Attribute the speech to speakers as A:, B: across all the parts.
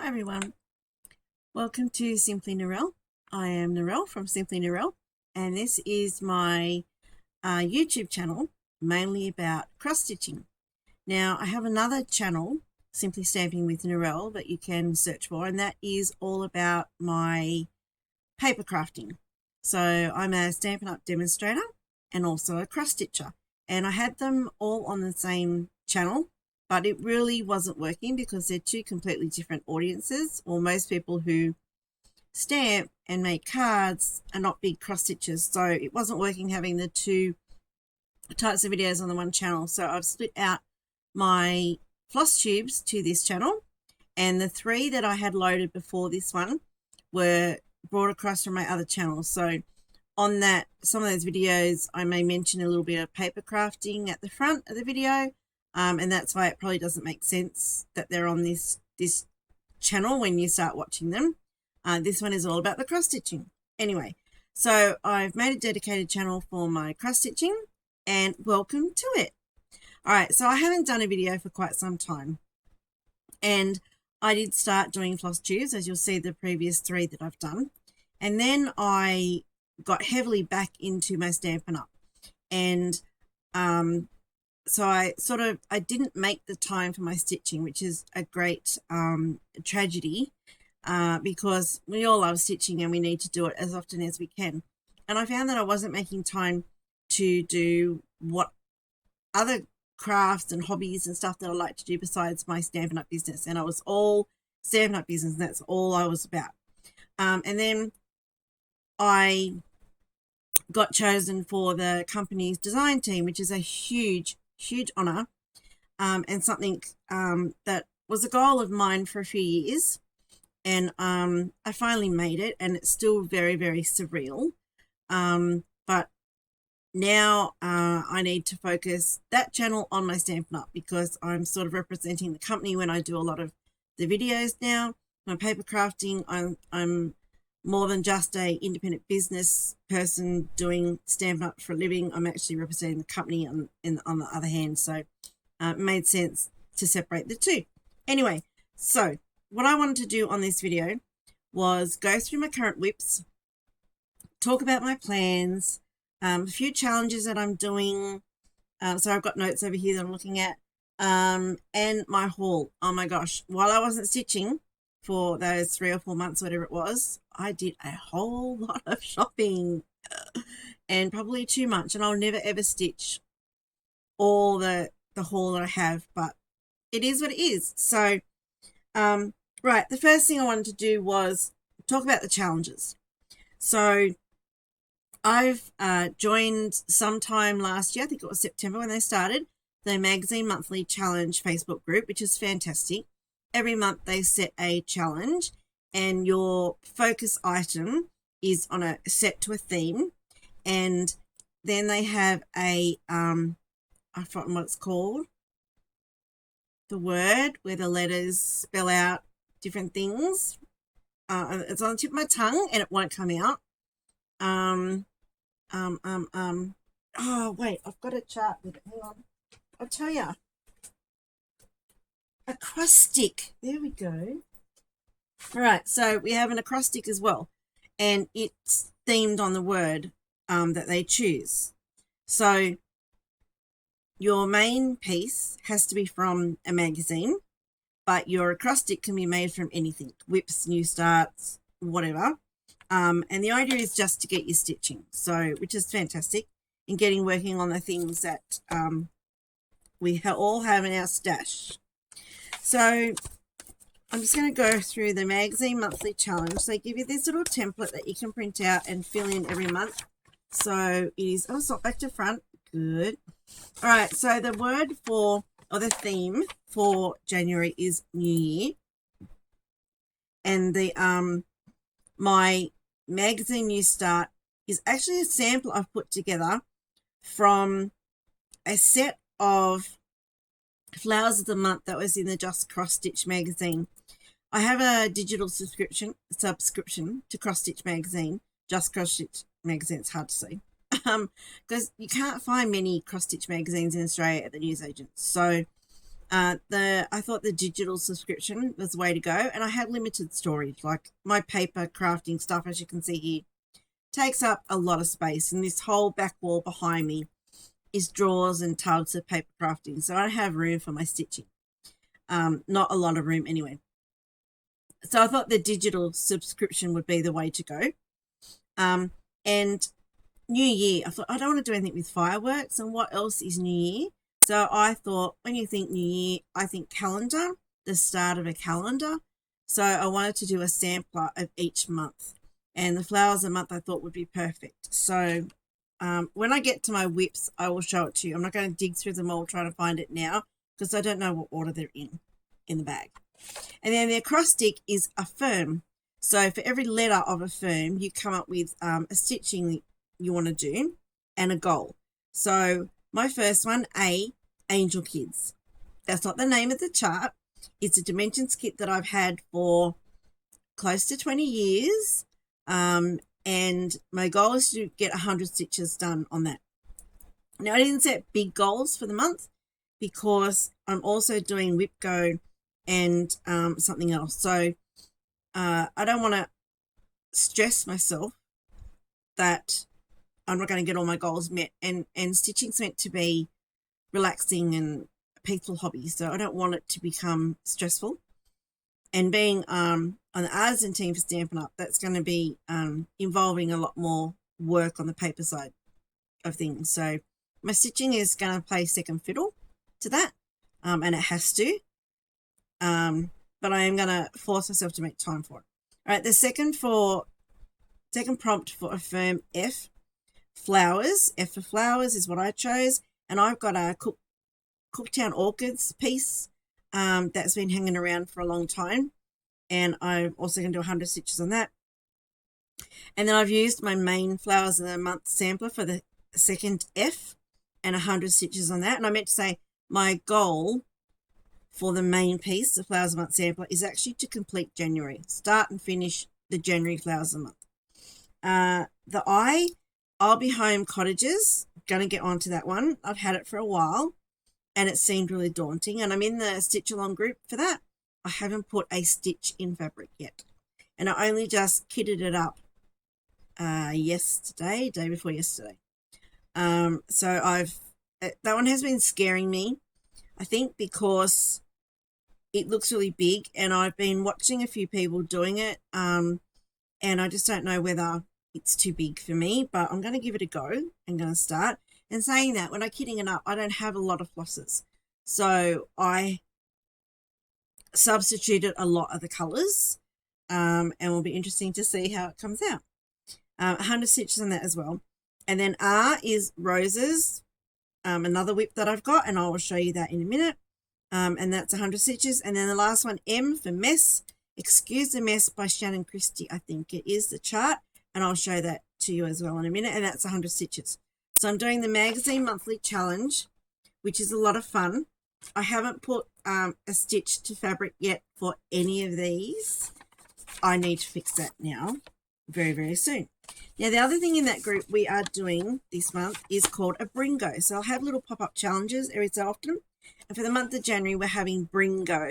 A: Hi everyone, welcome to Simply Narelle. I am Narelle from Simply Narelle, and this is my YouTube channel mainly about cross stitching. Now I have another channel, Simply Stamping with Narelle, that you can search for, and that is all about my paper crafting. So I'm a Stampin' Up demonstrator and also a cross stitcher, and I had them all on the same channel, but it really wasn't working because they're two completely different audiences. Or most people who stamp and make cards are not big cross stitchers, so it wasn't working having the two types of videos on the one channel. So I've split out my Flosstubes to this channel, and the three that I had loaded before this one were brought across from my other channel. So on that, some of those videos I may mention a little bit of paper crafting at the front of the video, and that's why it probably doesn't make sense that they're on this channel when you start watching them. This one is all about the cross stitching. Anyway, so I've made a dedicated channel for my cross stitching, and welcome to it. All right, so I haven't done a video for quite some time, and I did start doing Flosstubes, as you'll see the previous three that I've done, and then I got heavily back into my Stampin' Up, and so I didn't make the time for my stitching, which is a great tragedy, because we all love stitching and we need to do it as often as we can. And I found that I wasn't making time to do what other crafts and hobbies and stuff that I like to do besides my Stampin' Up business, and I was all Stampin' Up business, and that's all I was about. And then I got chosen for the company's design team, which is a huge honor, and something that was a goal of mine for a few years, and I finally made it, and it's still very surreal, but now I need to focus that channel on my Stampin' Up, because I'm sort of representing the company when I do a lot of the videos now. My paper crafting, I'm more than just a independent business person doing Stampin' Up for a living. I'm actually representing the company on the other hand, so it made sense to separate the two. Anyway, so what I wanted to do on this video was go through my current WIPS, talk about my plans, a few challenges that I'm doing. So I've got notes over here that I'm looking at, and my haul. Oh my gosh, while I wasn't stitching for those 3 or 4 months, whatever it was, I did a whole lot of shopping, and probably too much, and I'll never ever stitch all the haul that I have, but it is what it is. So right, the first thing I wanted to do was talk about the challenges. So I've joined sometime last year, I think it was September when they started, the Magazine Monthly Challenge Facebook group, which is fantastic. Every month they set a challenge, and your focus item is on a set to a theme, and then they have a I've forgotten what it's called, the word where the letters spell out different things. It's on the tip of my tongue and it won't come out. Oh wait, I've got a chart with it. Hang on, I'll tell you. Acrostic. There we go. All right, so we have an acrostic as well, and it's themed on the word that they choose. So your main piece has to be from a magazine, but your acrostic can be made from anything, WIPS, New Starts, whatever. And the idea is just to get you stitching, so which is fantastic, and getting working on the things that we all have in our stash. So I'm just going to go through the Magazine Monthly Challenge. They give you this little template that you can print out and fill in every month. So it is, oh, it's not back to front. Good. All right, so the word for, or the theme for January is New Year. And the my Magazine New Start is actually a sample I've put together from a set of flowers of the month that was in the Just Cross Stitch magazine. I have a digital subscription to Cross Stitch magazine. Just Cross Stitch magazine, it's hard to say, because you can't find many cross stitch magazines in Australia at the newsagents. So I thought the digital subscription was the way to go, and I had limited storage. Like my paper crafting stuff, as you can see here, takes up a lot of space, and this whole back wall behind me is drawers and tubs of paper crafting, so I don't have room for my stitching. Not a lot of room anyway. So I thought the digital subscription would be the way to go. And New Year, I thought I don't want to do anything with fireworks, and what else is New Year? So I thought, when you think New Year, I think calendar, the start of a calendar. So I wanted to do a sampler of each month, and the flowers a month I thought would be perfect. So when I get to my WIPS, I will show it to you. I'm not going to dig through them all trying to find it now because I don't know what order they're in the bag. And then the acrostic is affirm. So for every letter of affirm, you come up with a stitching that you want to do and a goal. So my first one, A, Angel Kids. That's not the name of the chart. It's a dimensions kit that I've had for close to 20 years. And my goal is to get 100 stitches done on that. Now, I didn't set big goals for the month because I'm also doing WIP Go and something else. So I don't want to stress myself that I'm not going to get all my goals met. And stitching's meant to be relaxing and a peaceful hobby. So I don't want it to become stressful. And being on the artisan team for Stampin' Up, that's going to be involving a lot more work on the paper side of things. So my stitching is going to play second fiddle to that, and it has to. But I am going to force myself to make time for it. All right, the second prompt for affirm F, flowers. F for flowers is what I chose, and I've got a Cooktown Orchids piece that's been hanging around for a long time, and I'm also going to do 100 stitches on that. And then I've used my main flowers of the month sampler for the second F and 100 stitches on that. And I meant to say my goal for the main piece, the flowers of the month sampler, is actually to complete January, start and finish the January flowers of the month. The I, I'll Be Home Cottages, going to get onto that one. I've had it for a while and it seemed really daunting, and I'm in the stitch along group for that. I haven't put a stitch in fabric yet, and I only just kitted it up yesterday, day before yesterday. So that one has been scaring me, I think, because it looks really big, and I've been watching a few people doing it, and I just don't know whether it's too big for me, but I'm going to give it a go. I'm going to start. And saying that, when I'm kitting it up, I don't have a lot of flosses, so I substituted a lot of the colours, and it will be interesting to see how it comes out. 100 stitches on that as well. And then R is roses, another WIP that I've got, and I will show you that in a minute. And that's 100 stitches. And then the last one, M for mess, Excuse the Mess by Shannon Christie, I think it is the chart, and I'll show that to you as well in a minute, and that's 100 stitches. So I'm doing the magazine monthly challenge, which is a lot of fun. I haven't put a stitch to fabric yet for any of these. I need to fix that now very, very soon. Now, the other thing in that group we are doing this month is called a Bringo. So I'll have little pop-up challenges every so often. And for the month of January, we're having Bringo.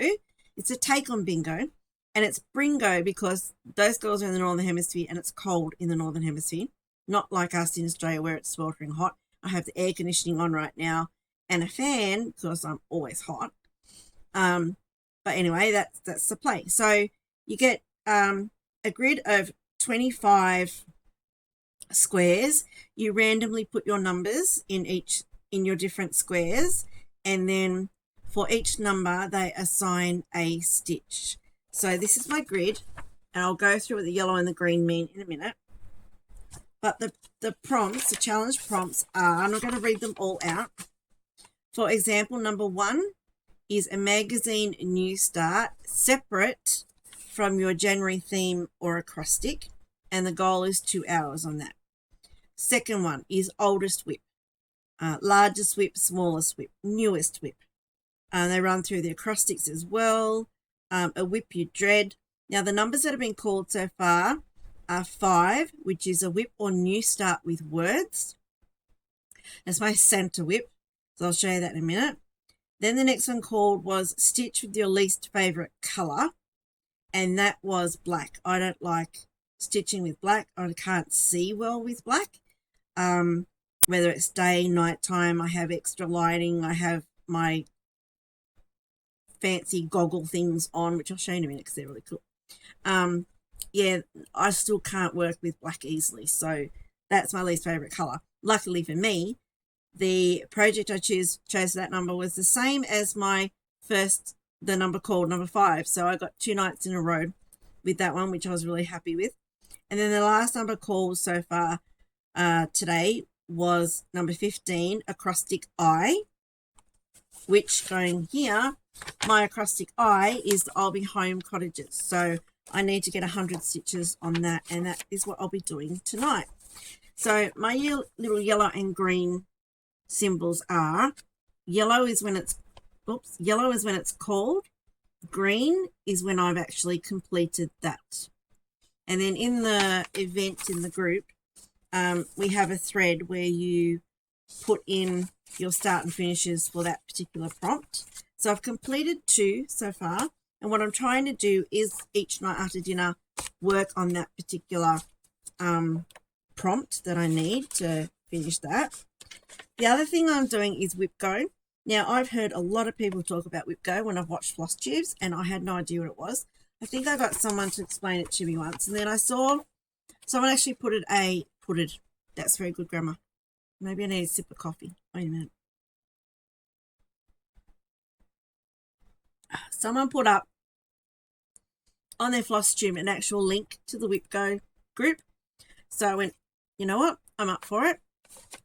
A: It's a take on bingo. And it's Bringo because those girls are in the Northern Hemisphere and it's cold in the Northern Hemisphere. Not like us in Australia where it's sweltering hot. I have the air conditioning on right now and a fan because I'm always hot. But anyway, that's the play. So you get a grid of 25 squares. You randomly put your numbers in your different squares, and then for each number they assign a stitch. So this is my grid, and I'll go through what the yellow and the green mean in a minute. But the prompts, the challenge prompts are, I'm not going to read them all out. For example, number 1 is a magazine new start separate from your January theme or acrostic, and the goal is 2 hours on that. Second one is oldest WIP, largest WIP, smallest WIP, newest WIP. They run through the acrostics as well. A WIP you dread. Now, the numbers that have been called so far are 5, which is a WIP or new start with words. That's my center WIP, so I'll show you that in a minute. Then the next one called was stitch with your least favorite color, and that was black. I don't like stitching with black. I can't see well with black. Whether it's day, nighttime, I have extra lighting. I have my fancy goggle things on, which I'll show you in a minute because they're really cool. Yeah, I still can't work with black easily, so that's my least favorite color. Luckily for me, the project I chose that number was the same as my first, the number called number 5. So I got 2 nights in a row with that one, which I was really happy with. And then the last number called so far today was number 15, acrostic I, which going here, my acrostic I is the I'll be home cottages. So I need to get 100 stitches on that, and that is what I'll be doing tonight. So my little yellow and green symbols are, yellow is when it's called, green is when I've actually completed that. And then in the event in the group, we have a thread where you put in your start and finishes for that particular prompt. So I've completed 2 so far, and what I'm trying to do is each night after dinner work on that particular prompt that I need to finish that. The other thing I'm doing is WIP Go. Now, I've heard a lot of people talk about WIP Go when I've watched Flosstubes, and I had no idea what it was. I think I got someone to explain it to me once, and then I saw someone actually that's very good grammar. Maybe I need a sip of coffee. Wait a minute. Someone put up on their Flosstube an actual link to the WIP Go group. So I went, you know what? I'm up for it.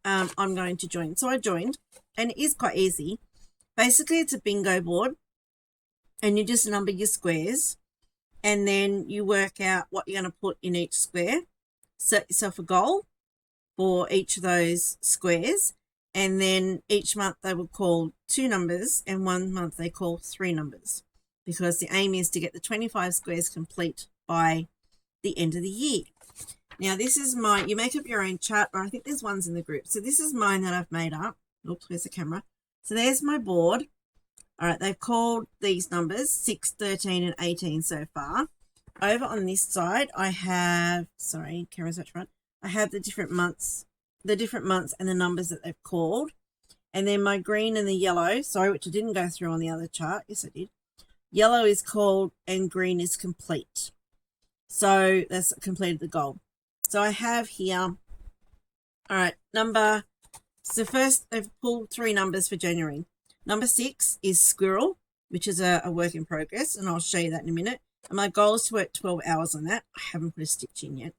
A: I'm going to join. So I joined, and it is quite easy. Basically, it's a bingo board, and you just number your squares, and then you work out what you're going to put in each square. Set yourself a goal for each of those squares, and then each month they will call 2 numbers, and 1 month they call 3 numbers, because the aim is to get the 25 squares complete by the end of the year. Now, this is you make up your own chart, or I think there's ones in the group. So this is mine that I've made up. Oops, where's the camera? So there's my board. All right, they've called these numbers 6, 13, and 18 so far. Over on this side, I have, sorry, camera's at front. I have the different months and the numbers that they've called. And then my green and the yellow, sorry, which I didn't go through on the other chart. Yes, I did. Yellow is called and green is complete. So that's completed the goal. So I have here, all right, so first they've pulled 3 numbers for January. Number 6 is squirrel, which is a work in progress, and I'll show you that in a minute. And my goal is to work 12 hours on that. I haven't put a stitch in yet.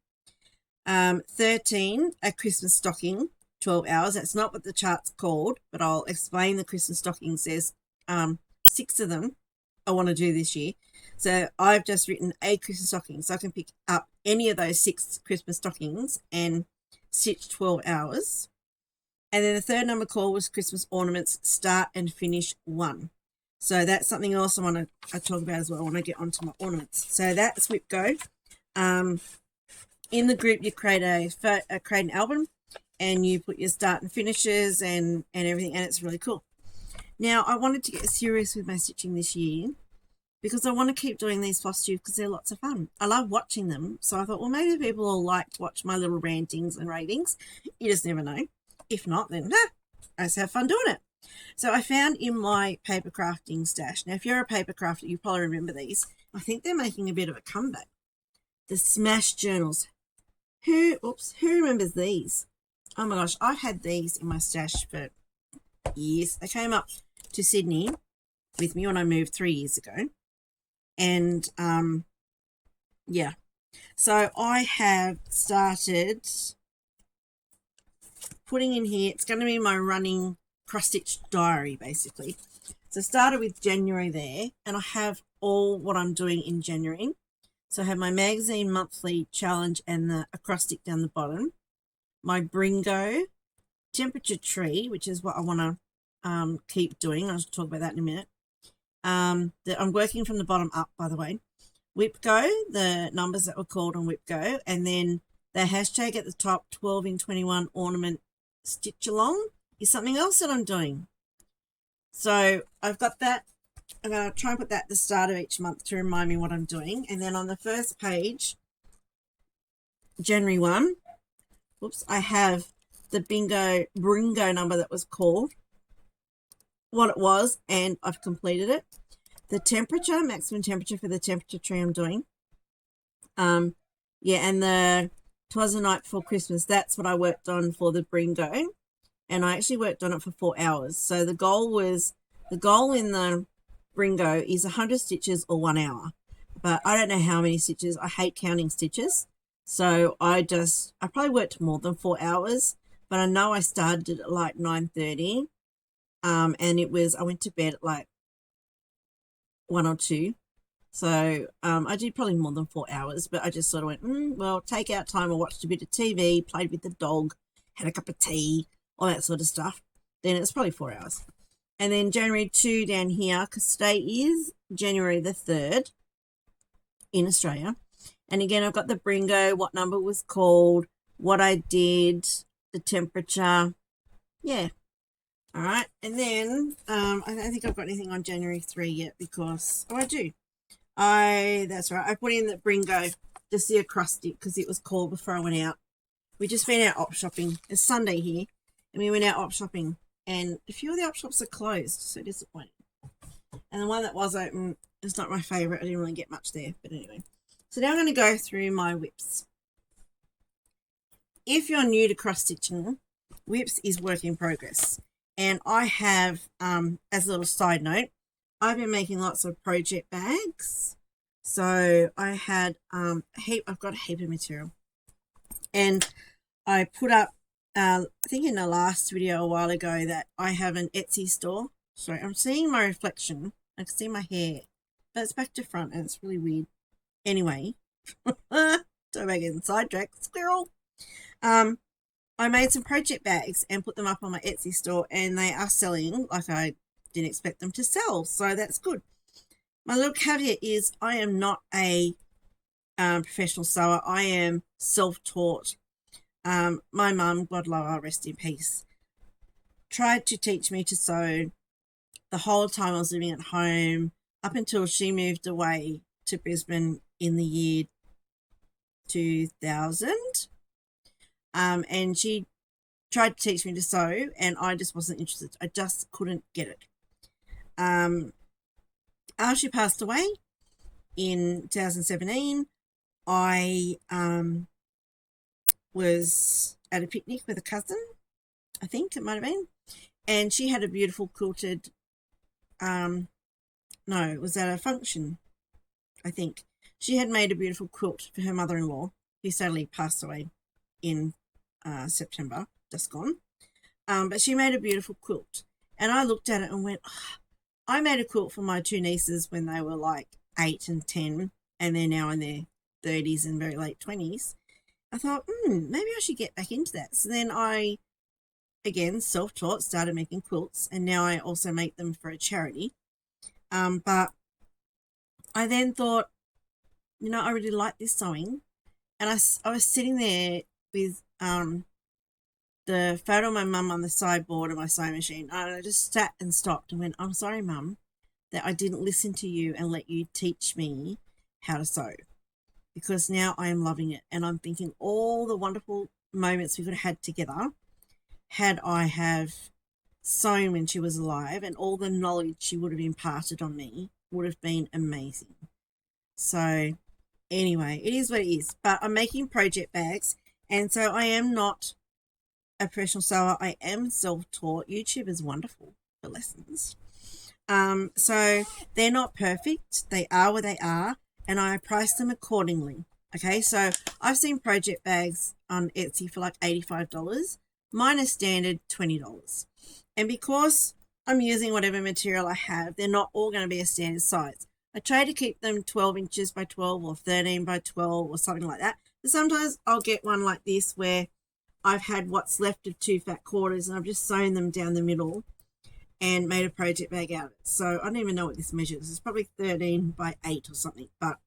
A: 13, a Christmas stocking, 12 hours. That's not what the chart's called, but I'll explain the Christmas stockings. There's 6 of them I want to do this year. So I've just written a Christmas stocking, so I can pick up any of those 6 Christmas stockings and stitch 12 hours. And then the third number called was Christmas ornaments, start and finish 1. So that's something else I want to talk about as well. I want to get onto my ornaments. So that's WIP Go. In the group, you create an album, and you put your start and finishes and everything, and it's really cool. Now, I wanted to get serious with my stitching this year because I want to keep doing these Flosstubes because they're lots of fun. I love watching them, so I thought, well, maybe people will like to watch my little rantings and ravings. You just never know. If not, then I just have fun doing it. So I found in my paper crafting stash. Now, if you're a paper crafter, you probably remember these. I think they're making a bit of a comeback. The Smash Journals. Who remembers these? Oh my gosh, I've had these in my stash for years. They came up to Sydney with me when I moved 3 years ago. And yeah. So I have started putting in here, it's going to be my running cross-stitch diary, basically. So I started with January there, and I have all what I'm doing in January. So I have my magazine monthly challenge and the acrostic down the bottom, my Bringo, temperature tree, which is what I want to keep doing. I'll talk about that in a minute. I'm working from the bottom up, by the way. WIP Go, the numbers that were called on WIP Go, and then the hashtag at the top, 12 in 21 ornament stitch along, is something else that I'm doing. So I've got that. I'm going to try and put that at the start of each month to remind me what I'm doing. And then on the first page, January 1, whoops, I have the Bringo number that was called, what it was, and I've completed it. The temperature, maximum temperature for the temperature tree I'm doing. Yeah, and the 'Twas the Night Before Christmas, that's what I worked on for the Bringo. And I actually worked on it for 4 hours. So the goal in the Bringo is 100 stitches or 1 hour. But I don't know how many stitches. I hate counting stitches. So I probably worked more than 4 hours, but I know I started at like 9:30. And I went to bed at like 1 or 2. So I did probably more than 4 hours, but I just sort of went, well, take out time. I watched a bit of TV, played with the dog, had a cup of tea, all that sort of stuff. Then it's probably 4 hours. And then January 2 down here, because today is January the 3rd in Australia. And again, I've got the Bringo, what number was called, what I did, the temperature. Yeah. All right. And then I don't think I've got anything on January 3 yet because, I do. That's right. I put in the Bringo, just the acrostic, because it was called before I went out. We just went out op shopping. It's Sunday here, and we went out op shopping, and a few of the op shops are closed, so disappointing. And the one that was open is not my favourite. I didn't really get much there, but anyway. So now I'm going to go through my WIPS. If you're new to cross stitching, WIPS is work in progress, and I have, as a little side note, I've been making lots of project bags. So I had I've got a heap of material. And I put up, I think in the last video a while ago, that I have an Etsy store. Sorry, I'm seeing my reflection. I can see my hair, but it's back to front and it's really weird. Anyway, don't make it sidetracked, squirrel. I made some project bags and put them up on my Etsy store, and they are selling like I didn't expect them to sell, so that's good. My little caveat is I am not a professional sewer. I am self-taught. My mum, God love her, rest in peace, tried to teach me to sew the whole time I was living at home up until she moved away to Brisbane in the year 2000. And she tried to teach me to sew, and I just wasn't interested. I just couldn't get it. After she passed away in 2017, I was at a picnic with a cousin, I think it might have been, and she had a beautiful quilted, no, it was at a function, I think. She had made a beautiful quilt for her mother-in-law, who sadly passed away in September, just gone. But she made a beautiful quilt, and I looked at it and went, oh, I made a quilt for my 2 nieces when they were like 8 and 10, and they're now in their 30s and very late 20s. I thought, maybe I should get back into that. So then I, again, self-taught, started making quilts, and now I also make them for a charity. But I then thought, I really like this sewing, and I was sitting there with the photo of my mum on the sideboard of my sewing machine, and I just sat and stopped and went, I'm sorry, Mum, that I didn't listen to you and let you teach me how to sew, because now I am loving it, and I'm thinking all the wonderful moments we could have had together had I have sewn when she was alive, and all the knowledge she would have imparted on me would have been amazing. So anyway, it is what it is, but I'm making project bags, and so I am not a professional sewer. I am self-taught. YouTube is wonderful for lessons. So they're not perfect. They are what they are, and I price them accordingly. Okay, so I've seen project bags on Etsy for like $85. Mine is standard $20. And because I'm using whatever material I have, they're not all going to be a standard size. I try to keep them 12 inches by 12 or 13 by 12 or something like that. But sometimes I'll get one like this where I've had what's left of 2 fat quarters, and I've just sewn them down the middle and made a project bag out of it. So I don't even know what this measures. It's probably 13 by 8 or something, but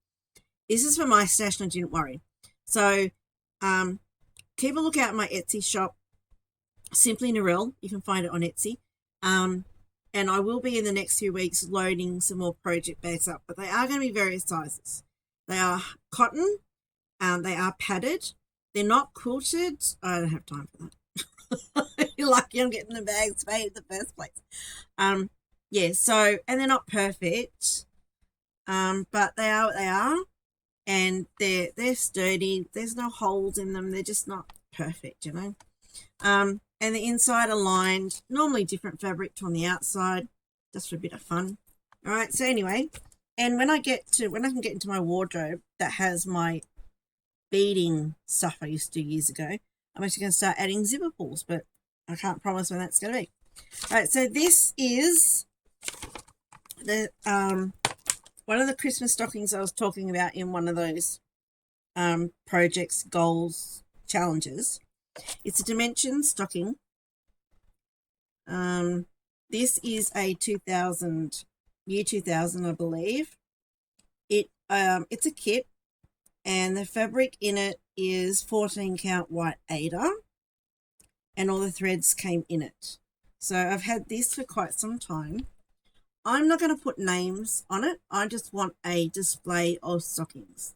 A: this is for my stash, and I didn't worry. So keep a lookout at my Etsy shop, Simply Narelle. You can find it on Etsy. and I will be in the next few weeks loading some more project bags up, but they are going to be various sizes. They are cotton, they are padded, they're not quilted. I don't have time for that. You're lucky I'm getting the bags made in the first place. Yeah, so, and they're not perfect, but they are what they are, and they're sturdy. There's no holes in them. They're just not perfect, you know. And the inside are lined, normally different fabric to on the outside, just for a bit of fun. All right, so anyway, and when I can get into my wardrobe that has my beading stuff I used to do years ago, I'm actually going to start adding zipper pulls, but I can't promise when that's going to be. All right, so this is the one of the Christmas stockings I was talking about in one of those projects, goals, challenges. It's a dimension stocking. This is a 2000, I believe. It's a kit, and the fabric in it is 14 count white Aida, and all the threads came in it. So I've had this for quite some time. I'm not going to put names on it. I just want a display of stockings.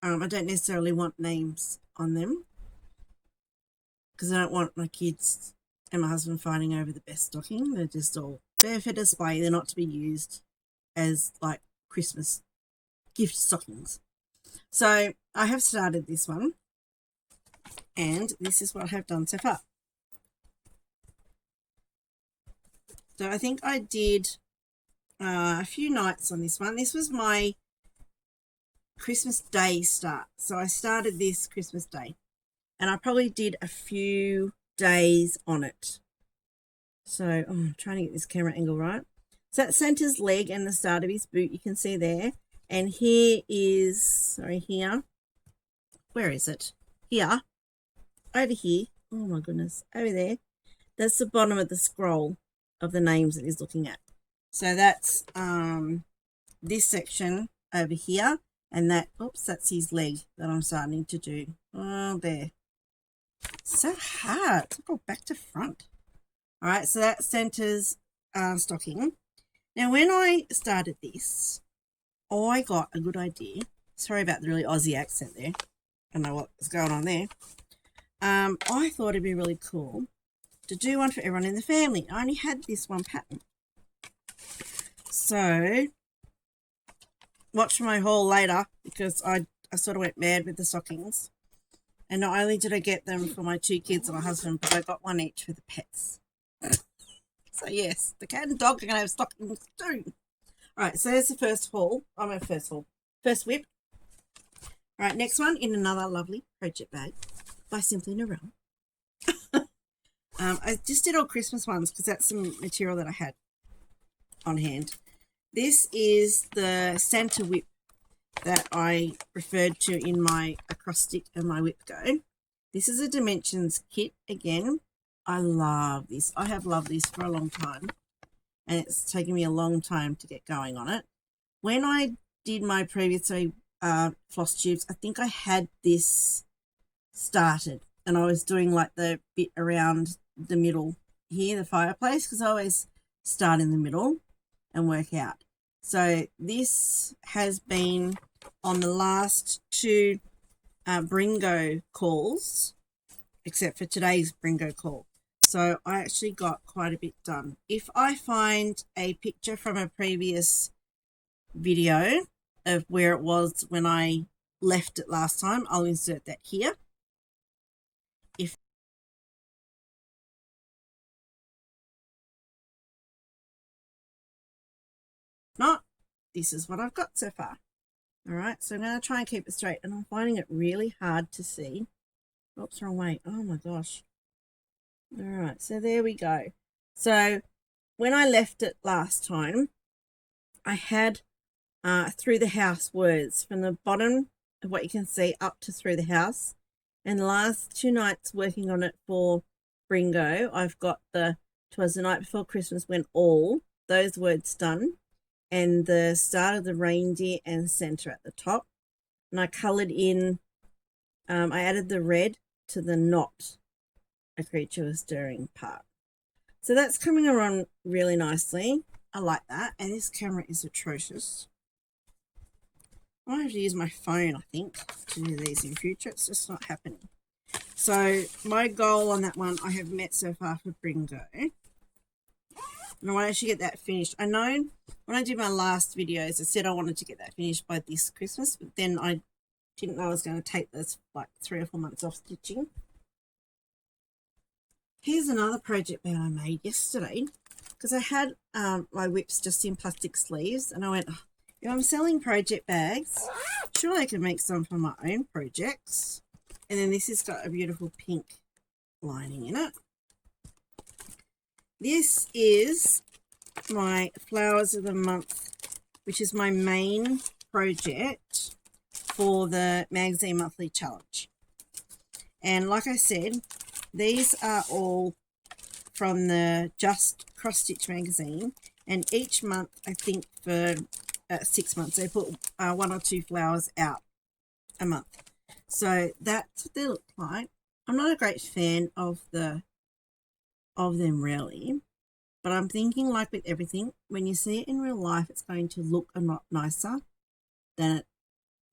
A: I don't necessarily want names on them, because I don't want my kids and my husband fighting over the best stocking. They're just all there for display. They're not to be used as like Christmas gift stockings. So I have started this one, and this is what I have done so far. So I think I did a few nights on this one. This was my Christmas Day start. So I started this Christmas Day, and I probably did a few days on it. So I'm trying to get this camera angle right. So that centers leg and the start of his boot, you can see there. And here is, sorry, here. Where is it? Here. Over here. Oh my goodness. Over there. That's the bottom of the scroll of the names that he's looking at. So that's this section over here. And that, oops, that's his leg that I'm starting to do. Oh, there. So hard. Let's go back to front. All right, so that centers stocking. Now, when I started this, I got a good idea. Sorry about the really Aussie accent there. I don't know what's going on there. I thought it'd be really cool to do one for everyone in the family. I only had this one pattern. So, watch my haul later, because I sort of went mad with the stockings. And not only did I get them for my 2 kids and my husband, but I got one each for the pets. So yes, the cat and dog are going to have stockings too. All right, so there's the first haul. First whip. All right, next one in another lovely project bag by Simply Narelle. I just did all Christmas ones because that's some material that I had on hand. This is the Santa whip that I referred to in my acrostic and my whip go. This is a dimensions kit again. I love this. I have loved this for a long time, and it's taken me a long time to get going on it. When I did my previous floss tubes, I think I had this started, and I was doing like the bit around the middle here, the fireplace, because I always start in the middle and work out. So this has been on the last 2 Bringo calls, except for today's Bringo call. So I actually got quite a bit done. If I find a picture from a previous video of where it was when I left it last time, I'll insert that here. If not, this is what I've got so far. All right, so I'm going to try and keep it straight, and I'm finding it really hard to see. Oops, wrong way. Oh my gosh. All right, so there we go. So when I left it last time, I had through the house words from the bottom of what you can see up to through the house. And the last 2 nights working on it for Bringo, I've got the 'Twas the Night Before Christmas When All, those words done, and the start of the reindeer and center at the top. And I coloured in, I added the red to the not a creature was stirring part. So that's coming around really nicely. I like that. And this camera is atrocious. I have to use my phone, I think, to do these in future. It's just not happening. So my goal on that one I have met so far for Bringo. And I want to actually get that finished. I know when I did my last videos, I said I wanted to get that finished by this Christmas, but then I didn't know I was going to take this like 3 or 4 months off stitching. Here's another project bag I made yesterday because I had my WIPS just in plastic sleeves, and I went, oh, if I'm selling project bags, surely I can make some for my own projects. And then this has got a beautiful pink lining in it. This is my Flowers of the Month, which is my main project for the Magazine Monthly Challenge. And like I said, these are all from the Just Cross Stitch magazine, and each month, I think for 6 months, they put 1 or 2 flowers out a month. So that's what they look like. I'm not a great fan of them really, but I'm thinking, like with everything, when you see it in real life, it's going to look a lot nicer than it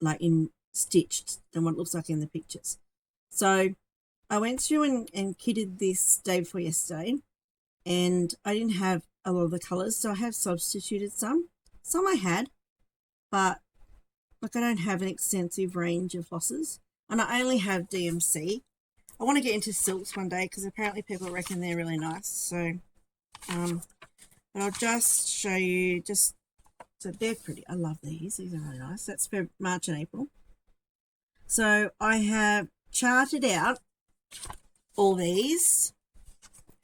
A: like in stitched than what it looks like in the pictures. So I went through and kitted this day before yesterday, and I didn't have a lot of the colours, so I have substituted some. Some I had, but like I don't have an extensive range of flosses, and I only have DMC. I want to get into silks one day because apparently people reckon they're really nice. So, but I'll just show you so they're pretty. I love these. These are really nice. That's for March and April. So I have charted out all these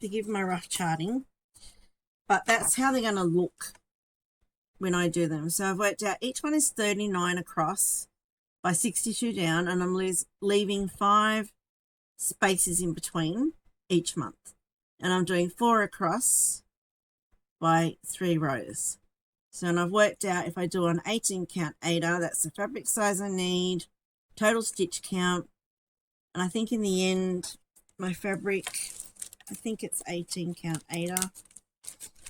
A: to give my rough charting, but that's how they're going to look when I do them. So I've worked out each one is 39 across by 62 down, and I'm leaving 5 spaces in between each month, and I'm doing 4 across by 3 rows. So, and I've worked out if I do an 18 count ADA, that's the fabric size I need, total stitch count, and I think in the end my fabric, I think it's 18 count ADA.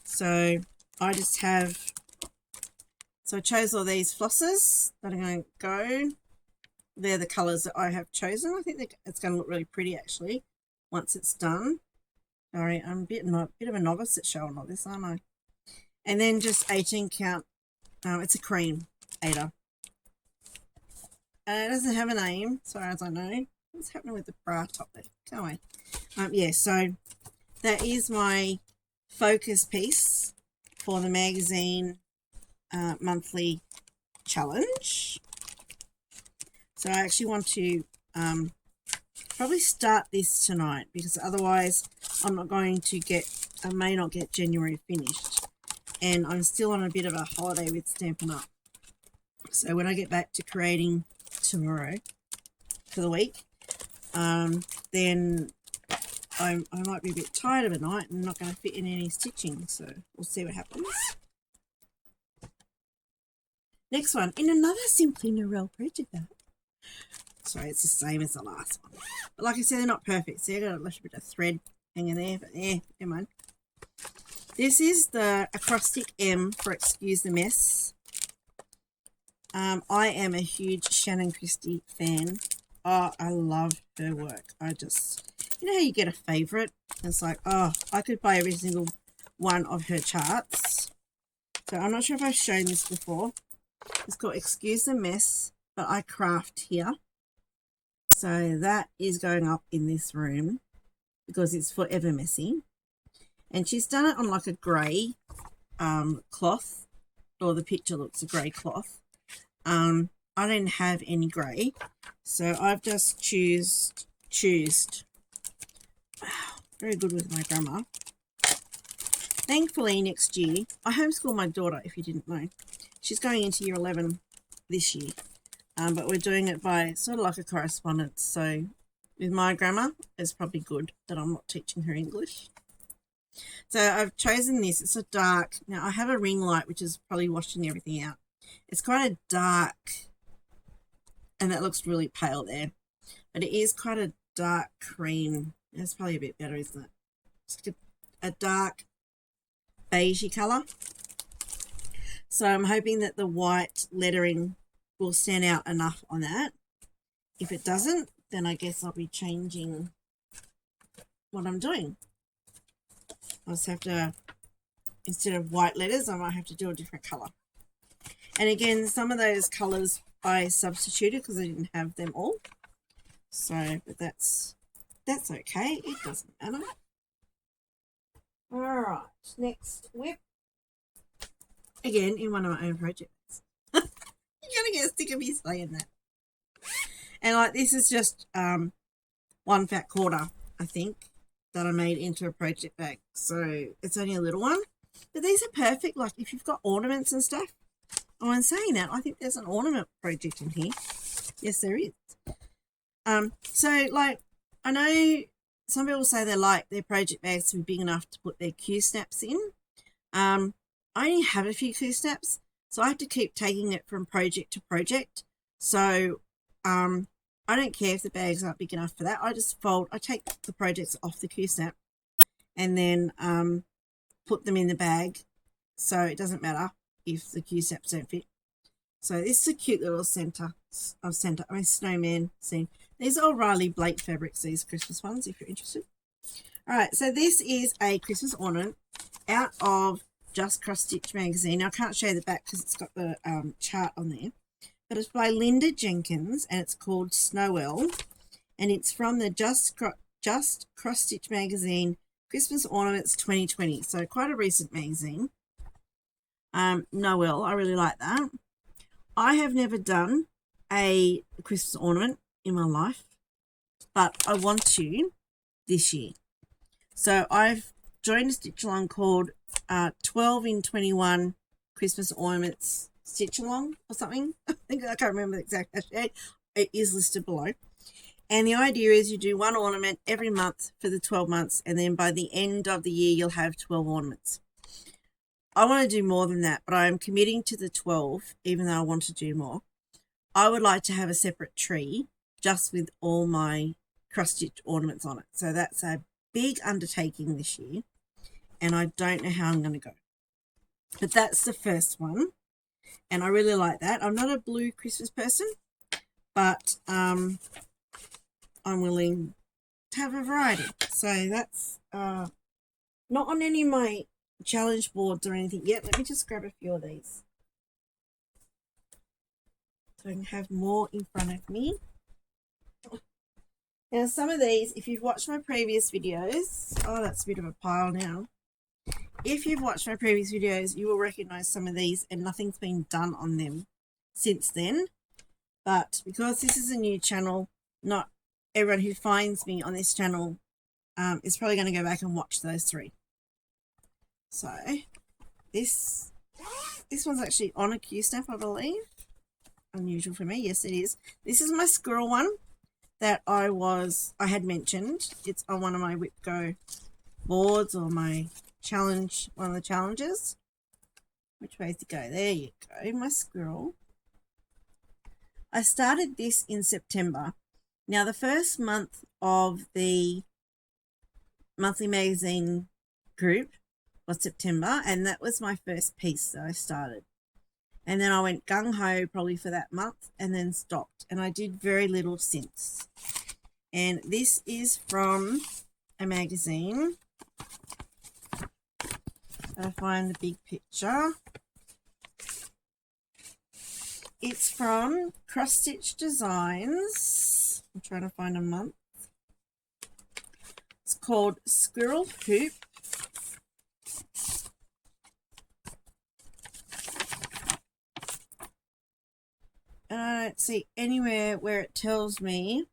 A: So I just have, so I chose all these flosses that are going to go. They're the colours that I have chosen. I think it's going to look really pretty actually once it's done. Sorry, I'm a bit of a novice at showing all this, aren't I? And then just 18 count. It's a cream ADA. It doesn't have a name, as far as I know. What's happening with the bra top there? Go away. Yeah, so that is my focus piece for the magazine monthly challenge. So I actually want to probably start this tonight, because otherwise I'm not going to I may not get January finished, and I'm still on a bit of a holiday with Stampin' Up. So when I get back to creating tomorrow for the week, then I might be a bit tired of a night and not going to fit in any stitching, so we'll see what happens. Next one, in another Simply Narelle project bag. Sorry, it's the same as the last one. But like I said, they're not perfect. See, I got a little bit of thread hanging there, but yeah, never mind. This is the acrostic M for Excuse the Mess. I am a huge Shannon Christie fan. Oh, I love her work. You know how you get a favourite? It's like, oh, I could buy every single one of her charts. So I'm not sure if I've shown this before. It's called Excuse the Mess, but I craft here. So that is going up in this room because it's forever messy. And she's done it on like a grey cloth, or the picture looks a grey cloth. I didn't have any grey, so I've just choosed. Wow, very good with my grammar. Thankfully, next year, I homeschool my daughter, if you didn't know. She's going into year 11 this year, but we're doing it by sort of like a correspondence. So with my grammar, it's probably good that I'm not teaching her English. So I've chosen this. It's a dark. Now I have a ring light, which is probably washing everything out. It's quite a dark, and that looks really pale there, but it is quite a dark cream. That's probably a bit better, isn't it? It's like a dark beigey color. So I'm hoping that the white lettering will stand out enough on that. If it doesn't, then I guess I'll be changing what I'm doing. I'll just have to, instead of white letters, I might have to do a different color. And again, some of those colors I substituted because I didn't have them all. So, but that's okay. It doesn't matter. All right, next WIP. Again, in one of my own projects. You're gonna get sick of me saying that. And like this is just one fat quarter, I think, that I made into a project bag. So it's only a little one, but these are perfect. Like if you've got ornaments and stuff. Oh, I'm saying that, I think there's an ornament project in here. Yes, there is. So like I know some people say they like their project bags to be big enough to put their Q snaps in. I only have a few Q snaps, so I have to keep taking it from project to project. So I don't care if the bags aren't big enough for that. I just I take the projects off the Q snap and then put them in the bag, so it doesn't matter if the Q snaps don't fit. So this is a cute little snowman scene. These are Riley Blake fabrics, these Christmas ones, if you're interested. All right, so this is a Christmas ornament out of Just Cross Stitch magazine. Now, I can't show you the back because it's got the chart on there. But it's by Linda Jenkins, and it's called Snowell. And it's from the Just Cross Stitch magazine, Christmas Ornaments 2020. So quite a recent magazine. Noel, I really like that. I have never done a Christmas ornament in my life, but I want to this year. So I've joined a stitch along called 12 in 21 Christmas Ornaments Stitch Along or something. I can't remember the exact hashtag. It is listed below. And the idea is you do one ornament every month for the 12 months, and then by the end of the year you'll have 12 ornaments. I want to do more than that, but I'm committing to the 12, even though I want to do more. I would like to have a separate tree just with all my cross-stitch ornaments on it. So that's a big undertaking this year, and I don't know how I'm going to go. But that's the first one, and I really like that. I'm not a blue Christmas person, but I'm willing to have a variety. So that's not on any of my challenge boards or anything yet. Let me just grab a few of these so I can have more in front of me. Now some of these, if you've watched my previous videos, oh, that's a bit of a pile now. If you've watched my previous videos, you will recognize some of these, and nothing's been done on them since then. But because this is a new channel, not everyone who finds me on this channel is probably going to go back and watch those three. So this one's actually on a Q snap, I believe. Unusual for me. Yes, it is. This is my squirrel one that I had mentioned. It's on one of my WIP Go boards or my challenge, one of the challenges. Which way to go? There you go, my squirrel. I started this in September. Now the first month of the monthly magazine group was September, and that was my first piece that I started. And then I went gung-ho probably for that month and then stopped, and I did very little since. And this is from a magazine. I find the big picture. It's from Cross Stitch Designs. I'm trying to find a month. It's called Squirrel Hoop. And I don't see anywhere where it tells me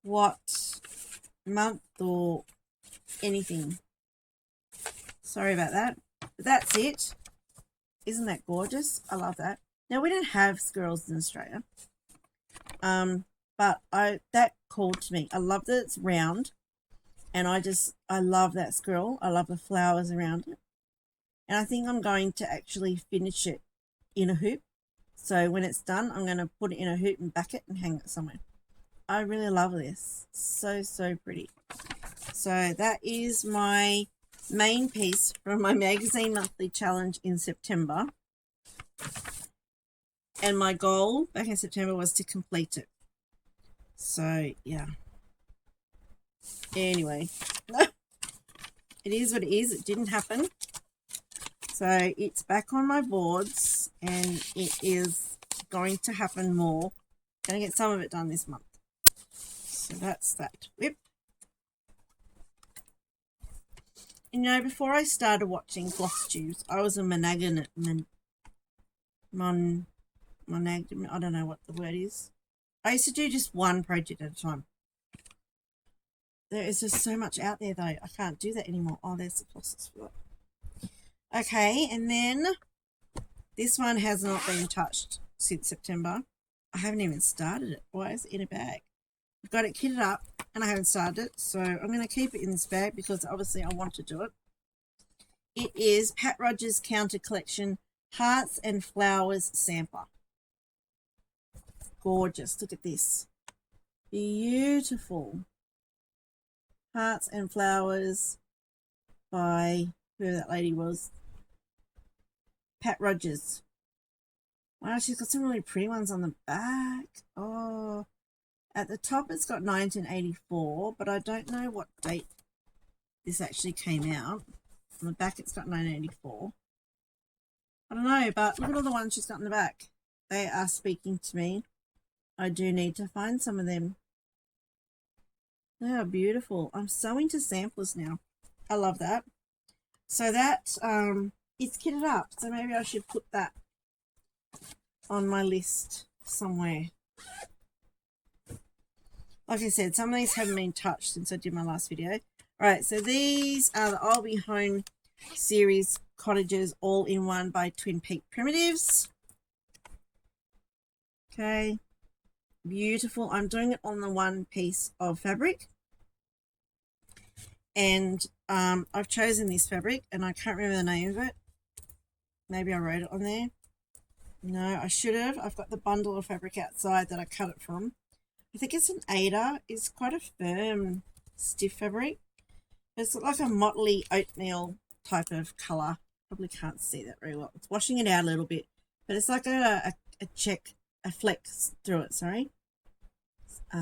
A: what month or anything. Sorry about that. But that's it. Isn't that gorgeous? I love that. Now, we don't have squirrels in Australia. But that called to me. I love that it's round. And I love that squirrel. I love the flowers around it. And I think I'm going to actually finish it in a hoop. So when it's done, I'm going to put it in a hoop and back it and hang it somewhere. I really love this. So, so pretty. So that is my main piece from my magazine monthly challenge in September. And my goal back in September was to complete it. So, yeah. Anyway, it is what it is. It didn't happen. So it's back on my boards and it is going to happen more. Going to get some of it done this month. So that's that WIP. You know, before I started watching Flosstube, I was a monogamous, I don't know what the word is. I used to do just one project at a time. There is just so much out there, though. I can't do that anymore. Oh, there's the flosses for that. Okay, and then this one has not been touched since September. I haven't even started it. Why is it in a bag? I've got it kitted up and I haven't started it, so I'm going to keep it in this bag because obviously I want to do it. It is Pat Rogers Counter Collection Hearts and Flowers Sampler. Gorgeous. Look at this. Beautiful. Hearts and Flowers by whoever that lady was. Pat Rogers. Wow, she's got some really pretty ones on the back. Oh, at the top it's got 1984, but I don't know what date this actually came out. On the back it's got 1984. I don't know, but look at all the ones she's got in the back. They are speaking to me. I do need to find some of them. They are beautiful. I'm so into samplers now. I love that. So that it's kitted up. So maybe I should put that on my list somewhere. Like I said, some of these haven't been touched since I did my last video. Alright, so these are the I'll Be Home series cottages all in one by Twin Peak Primitives. Okay, beautiful. I'm doing it on the one piece of fabric. And I've chosen this fabric and I can't remember the name of it. Maybe I wrote it on there. No, I should have. I've got the bundle of fabric outside that I cut it from. I think it's an Ada. It's quite a firm, stiff fabric. It's like a motley oatmeal type of colour. Probably can't see that very well. It's washing it out a little bit. But it's like a fleck through it, sorry. I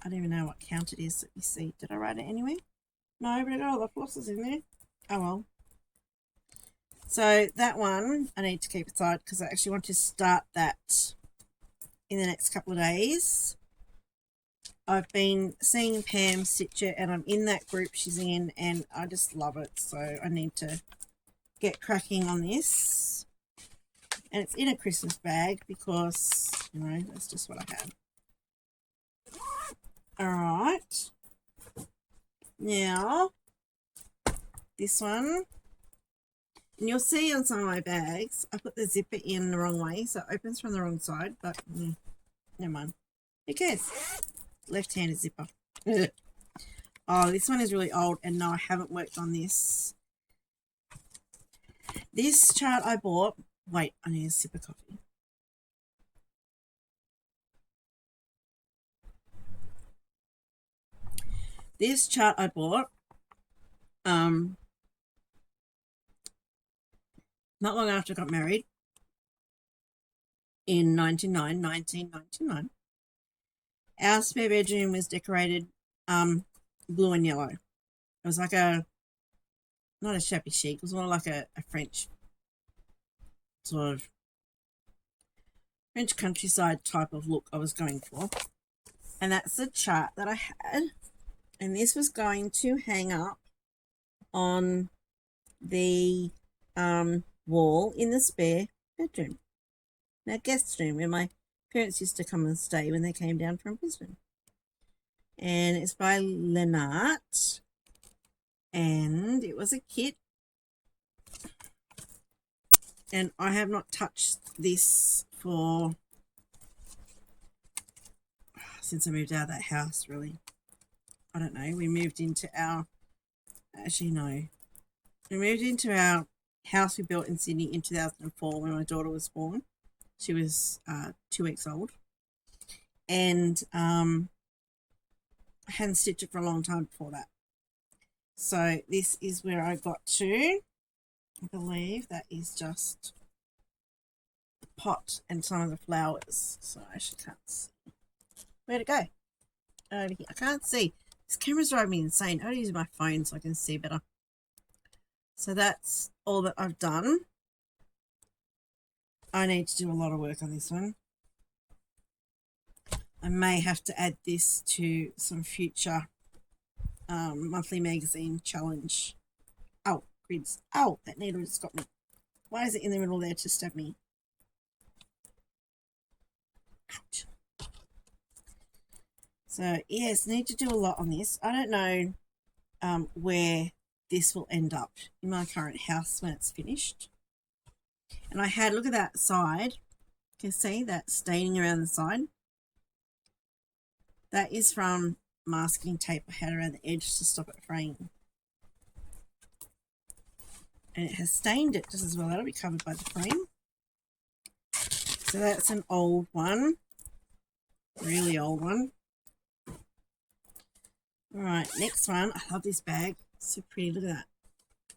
A: don't even know what count it is. Let me see. Did I write it anywhere? No, but I got all the flosses in there. Oh well. So that one I need to keep aside because I actually want to start that in the next couple of days. I've been seeing Pam stitch it and I'm in that group she's in and I just love it. So I need to get cracking on this. And it's in a Christmas bag because, you know, that's just what I have. Alright. Now, this one. And you'll see on some of my bags, I put the zipper in the wrong way, so it opens from the wrong side, but never mind. Who cares? Left-handed zipper. Oh, this one is really old, and no, I haven't worked on this. This chart I bought. Wait, I need a sip of coffee. This chart I bought. Not long after I got married in 1999. Our spare bedroom was decorated blue and yellow. It was like not a shabby chic, it was more like a French sort of French countryside type of look I was going for. And that's the chart that I had. And this was going to hang up on the wall in the spare bedroom. Now, guest room, where my parents used to come and stay when they came down from Brisbane. And it's by Lennart. And it was a kit. And I have not touched this for since I moved out of that house, really. I don't know. We moved into our we moved into our house we built in Sydney in 2004 when my daughter was born. She was 2 weeks old. And I hadn't stitched it for a long time before that. So this is where I got to. I believe that is just the pot and some of the flowers. So I actually can't see. Where'd it go? Over here. I can't see. This camera's driving me insane. I gotta use my phone so I can see better. So that's all that I've done. I need to do a lot of work on this one. I may have to add this to some future monthly magazine challenge. Oh, grids. Oh, that needle just got me. Why is it in the middle there to stab me? Ouch. So, yes, need to do a lot on this. I don't know where this will end up in my current house when it's finished. And I had, look at that side. You can see that staining around the side. That is from masking tape I had around the edge to stop it fraying. And it has stained it just as well. That'll be covered by the frame. So that's an old one. Really old one. Alright, next one. I love this bag. It's so pretty. Look at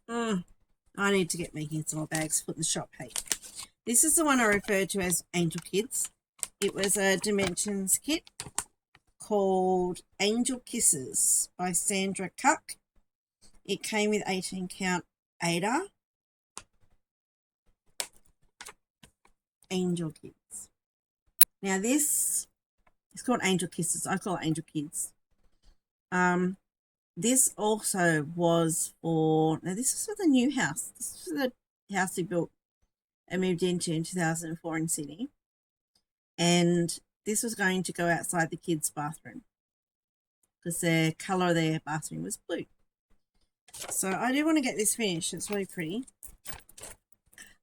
A: that. I need to get making some more bags to put in the shop. Hey, this is the one I referred to as Angel Kids. It was a Dimensions kit called Angel Kisses by Sandra Cuck. It came with 18 count Ada. Angel Kids. Now this is called Angel Kisses. I call it Angel Kids. This also was for, now this is for the new house. This is for the house we built and moved into in 2004 in Sydney. And this was going to go outside the kids' bathroom because the colour of their bathroom was blue. So I do want to get this finished. It's really pretty.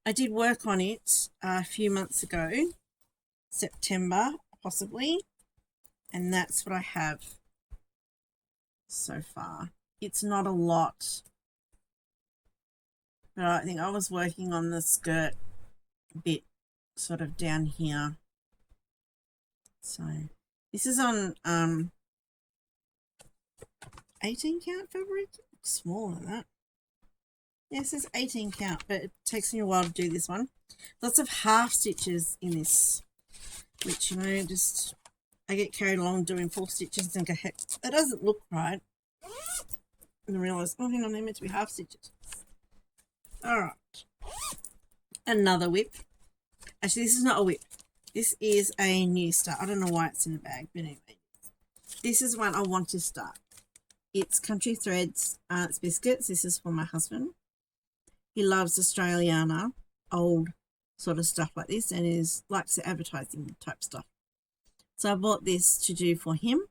A: I did work on it a few months ago, September possibly, and that's what I have so far. It's not a lot, but I think I was working on the skirt a bit sort of down here. So this is on 18 count fabric. It looks smaller than that. Yeah, it says 18 count, but it takes me a while to do this one. Lots of half stitches in this, which, you know, just I get carried along doing full stitches and think, heck, that doesn't look right. And I realise, oh, hang on, they're meant to be half stitches. All right. Another whip. Actually, this is not a whip. This is a new start. I don't know why it's in a bag, but anyway. This is one I want to start. It's Country Threads Arts Biscuits. This is for my husband. He loves Australiana, old sort of stuff like this, and likes the advertising type stuff. So I bought this to do for him.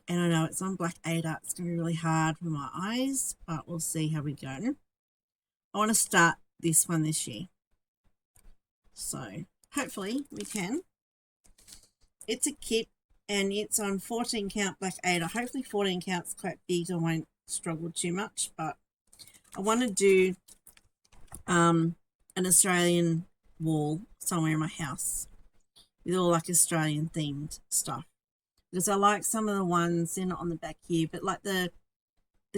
A: And I know it's on black Ada. It's going to be really hard for my eyes, but we'll see how we go. I want to start this one this year. So hopefully we can. It's a kit and it's on 14 count black Ada. Hopefully 14 count's quite big. I won't struggle too much, but I want to do an Australian wall somewhere in my house with all like Australian themed stuff. Because I like some of the ones, they're not on the back here, but like the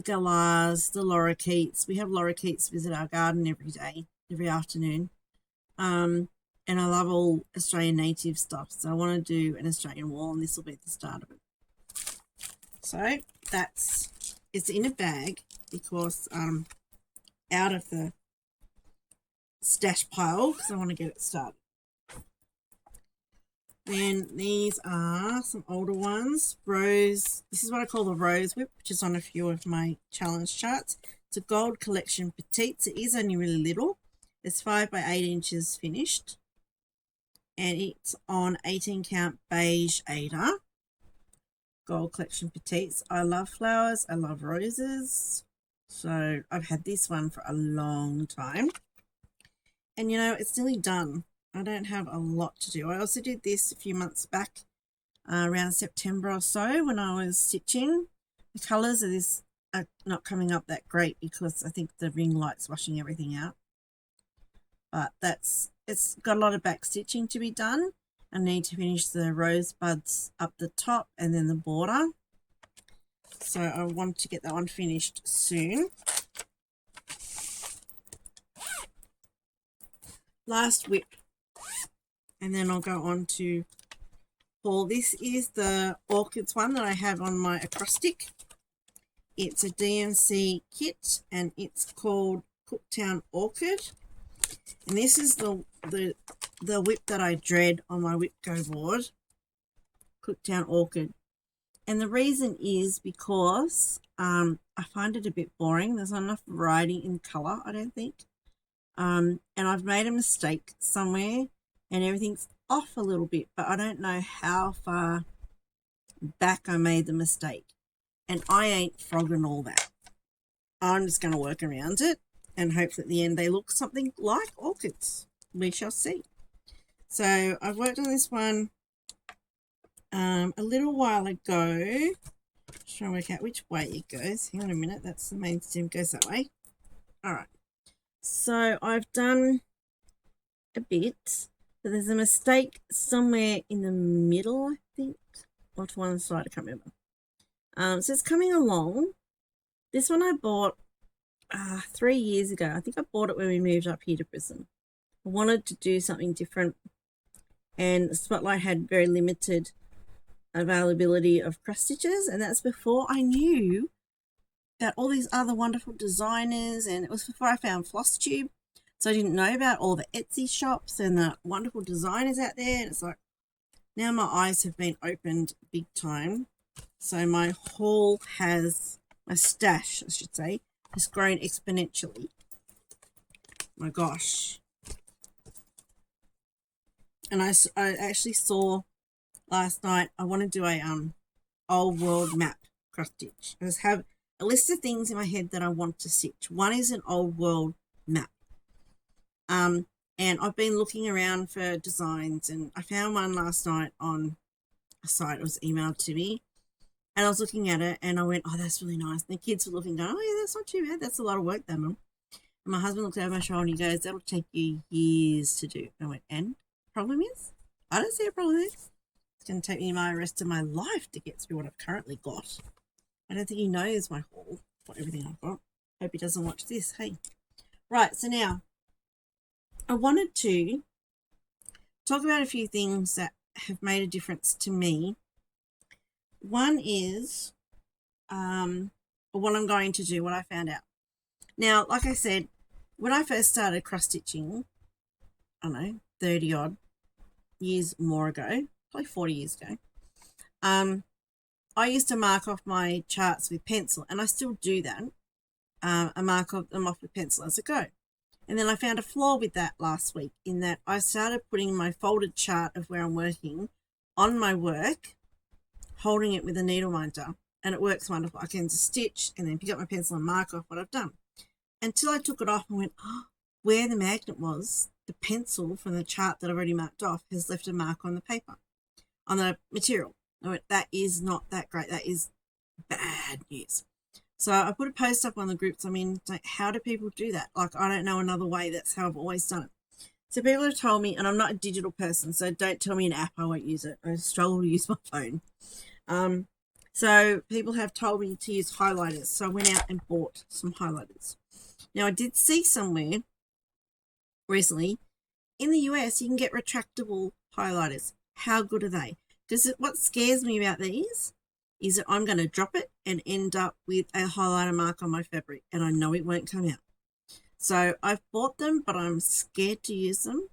A: galahs, the lorikeets. We have lorikeets visit our garden every day, every afternoon. And I love all Australian native stuff. So I want to do an Australian wall, and this will be the start of it. So it's in a bag because out of the stash pile because I want to get it started. Then these are some older ones. Rose, this is what I call the Rose Whip, which is on a few of my challenge charts. It's a gold collection petites. It is only really little. It's 5 by 8 inches finished. And it's on 18 count beige Ada. Gold collection petites. I love flowers. I love roses. So I've had this one for a long time. And you know, it's nearly done. I don't have a lot to do. I also did this a few months back, around September or so when I was stitching. The colours of this are not coming up that great because I think the ring light's washing everything out. But it's got a lot of back stitching to be done. I need to finish the rosebuds up the top and then the border. So I want to get that one finished soon. Last WIP, and then I'll go on to haul. This is the orchids one that I have on my acrostic. It's a DMC kit, and it's called Cooktown Orchid. And this is the WIP that I dread on my WIP Go board, Cooktown Orchid. And the reason is because I find it a bit boring. There's not enough variety in colour, I don't think. And I've made a mistake somewhere and everything's off a little bit, but I don't know how far back I made the mistake. And I ain't frogging all that. I'm just going to work around it and hope that at the end they look something like orchids. We shall see. So I've worked on this one a little while ago. Just trying to work out which way it goes. Hang on a minute. That's the main stem, goes that way. All right. So I've done a bit, but there's a mistake somewhere in the middle, I think, or to one side, I can't remember. So it's coming along. This one I bought 3 years ago. I think I bought it when we moved up here to Brisbane. I wanted to do something different, and Spotlight had very limited availability of cross stitches, and that's before I knew about all these other wonderful designers, and it was before I found Flosstube, so I didn't know about all the Etsy shops and the wonderful designers out there. And it's like, now my eyes have been opened big time. So my haul has, my stash I should say, has grown exponentially. My gosh. And I actually saw last night, I want to do a old world map cross stitch. I just have a list of things in my head that I want to stitch. One is an old world map. And I've been looking around for designs, and I found one last night on a site. It was emailed to me, and I was looking at it and I went, oh, that's really nice. And the kids were looking, going, oh yeah, that's not too bad. That's a lot of work, that, Mum. And my husband looked over my shoulder and he goes, that'll take you years to do. And I went, and problem is? I don't see a problem there. It's going to take me my rest of my life to get through what I've currently got. I don't think he knows my haul for everything I've got. Hope he doesn't watch this. Hey. Right, so now I wanted to talk about a few things that have made a difference to me. One is what I'm going to do, what I found out. Now, like I said, when I first started cross stitching, I don't know, 30 odd years more ago, probably 40 years ago, I used to mark off my charts with pencil, and I still do that. I mark them off with pencil as I go. And then I found a flaw with that last week, in that I started putting my folded chart of where I'm working on my work, holding it with a needle minder, and it works wonderful. I can just stitch and then pick up my pencil and mark off what I've done. Until I took it off and went, oh, where the magnet was, the pencil from the chart that I've already marked off has left a mark on the paper, on the material. I went, that is not that great. That is bad news. So I put a post up on the groups. I mean, like, how do people do that? Like, I don't know another way. That's how I've always done it. So people have told me, and I'm not a digital person, so don't tell me an app. I won't use it. I struggle to use my phone. So people have told me to use highlighters. So I went out and bought some highlighters. Now, I did see somewhere recently, in the US, you can get retractable highlighters. How good are they? Because what scares me about these is that I'm going to drop it and end up with a highlighter mark on my fabric, and I know it won't come out. So I've bought them, but I'm scared to use them.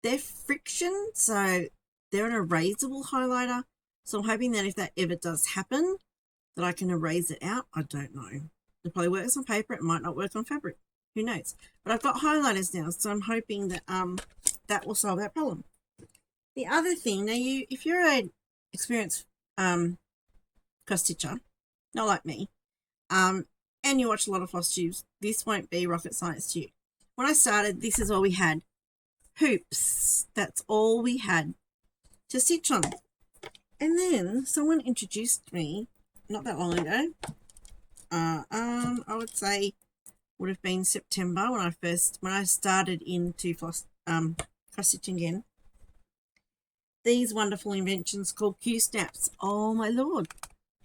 A: They're friction, so they're an erasable highlighter. So I'm hoping that if that ever does happen, that I can erase it out. I don't know. It probably works on paper. It might not work on fabric. Who knows? But I've got highlighters now, so I'm hoping that that will solve that problem. The other thing, now if you're an experienced cross stitcher, not like me, and you watch a lot of Flosstubes, this won't be rocket science to you. When I started, this is all we had. Hoops. That's all we had to stitch on. And then someone introduced me not that long ago. I would say would have been September when I started into cross stitching again. These wonderful inventions called Q snaps. Oh my lord,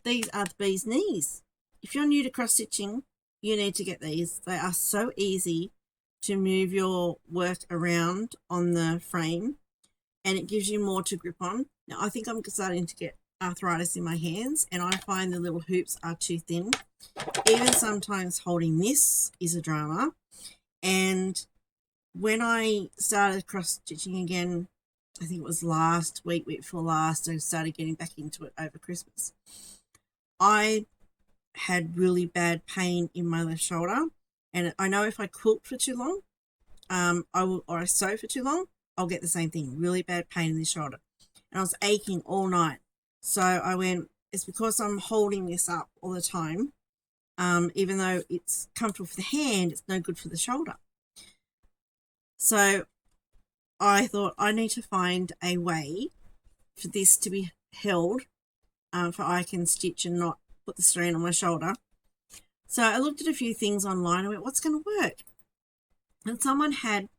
A: these are the bee's knees. If you're new to cross stitching, you need to get these. They are so easy to move your work around on the frame, and it gives you more to grip on. Now, I think I'm starting to get arthritis in my hands, and I find the little hoops are too thin. Even sometimes holding this is a drama. And when I started cross stitching again, I think it was last week before last, I started getting back into it over Christmas. I had really bad pain in my left shoulder, and I know if I quilt for too long, or I sew for too long, I'll get the same thing, really bad pain in the shoulder. And I was aching all night. So I went, it's because I'm holding this up all the time. Even though it's comfortable for the hand, it's no good for the shoulder. So I thought I need to find a way for this to be held, for I can stitch and not put the strain on my shoulder. So I looked at a few things online and went, what's going to work? And someone had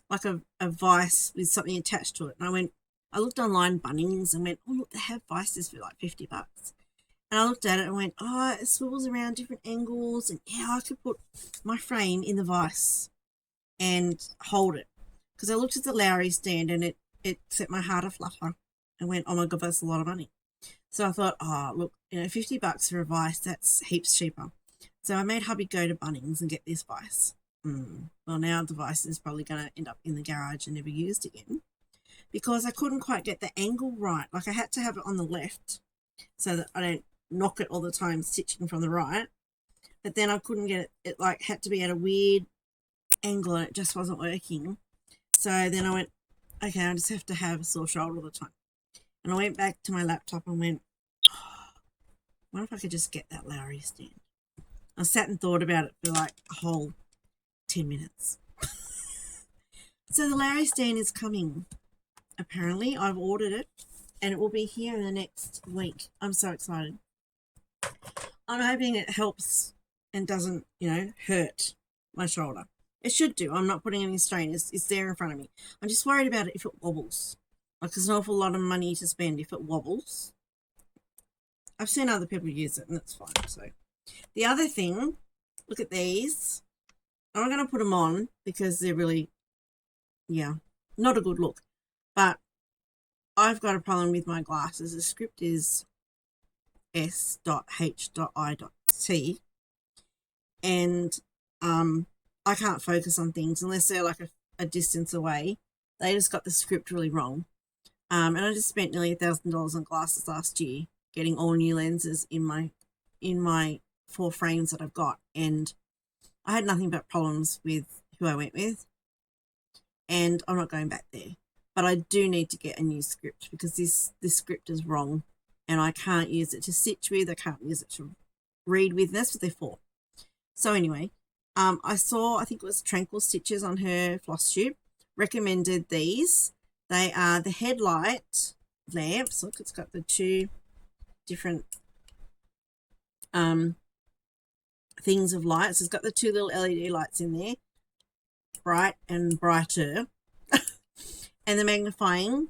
A: like a vice with something attached to it. And I looked online, Bunnings, and went, oh, look, they have vices for like $50. And I looked at it and went, oh, it swivels around different angles. And yeah, I could put my frame in the vice and hold it. Because I looked at the Lowry stand and it set my heart aflutter and went, oh my God, that's a lot of money. So I thought, oh, look, $50 for a vice, that's heaps cheaper. So I made hubby go to Bunnings and get this vice. Well, now the vice is probably going to end up in the garage and never used again, because I couldn't quite get the angle right. Like I had to have it on the left so that I don't knock it all the time stitching from the right. But then I couldn't get it. It like had to be at a weird angle and it just wasn't working. So then I went, okay, I just have to have a sore shoulder all the time. And I went back to my laptop and went, oh, what if I could just get that Lowry stand? I sat and thought about it for like a whole 10 minutes. So the Lowry stand is coming. Apparently, I've ordered it and it will be here in the next week. I'm so excited. I'm hoping it helps and doesn't, hurt my shoulder. It should do. I'm not putting any strain. It's there in front of me. I'm just worried about it if it wobbles. Like there's an awful lot of money to spend if it wobbles. I've seen other people use it and that's fine. So the other thing, look at these. I'm not going to put them on because they're really, not a good look. But I've got a problem with my glasses. The script is S.H.I.T. And I can't focus on things unless they're like a distance away. They just got the script really wrong. And I just spent nearly $1,000 on glasses last year, getting all new lenses in my 4 frames that I've got. And I had nothing but problems with who I went with. And I'm not going back there. But I do need to get a new script because this script is wrong. And I can't use it to stitch with. I can't use it to read with. That's what they're for. So anyway, I think it was Tranquil Stitches on her Flosstube, recommended these. They are the headlight lamps. Look, it's got the 2 different things of lights. It's got the 2 little LED lights in there, bright and brighter, and the magnifying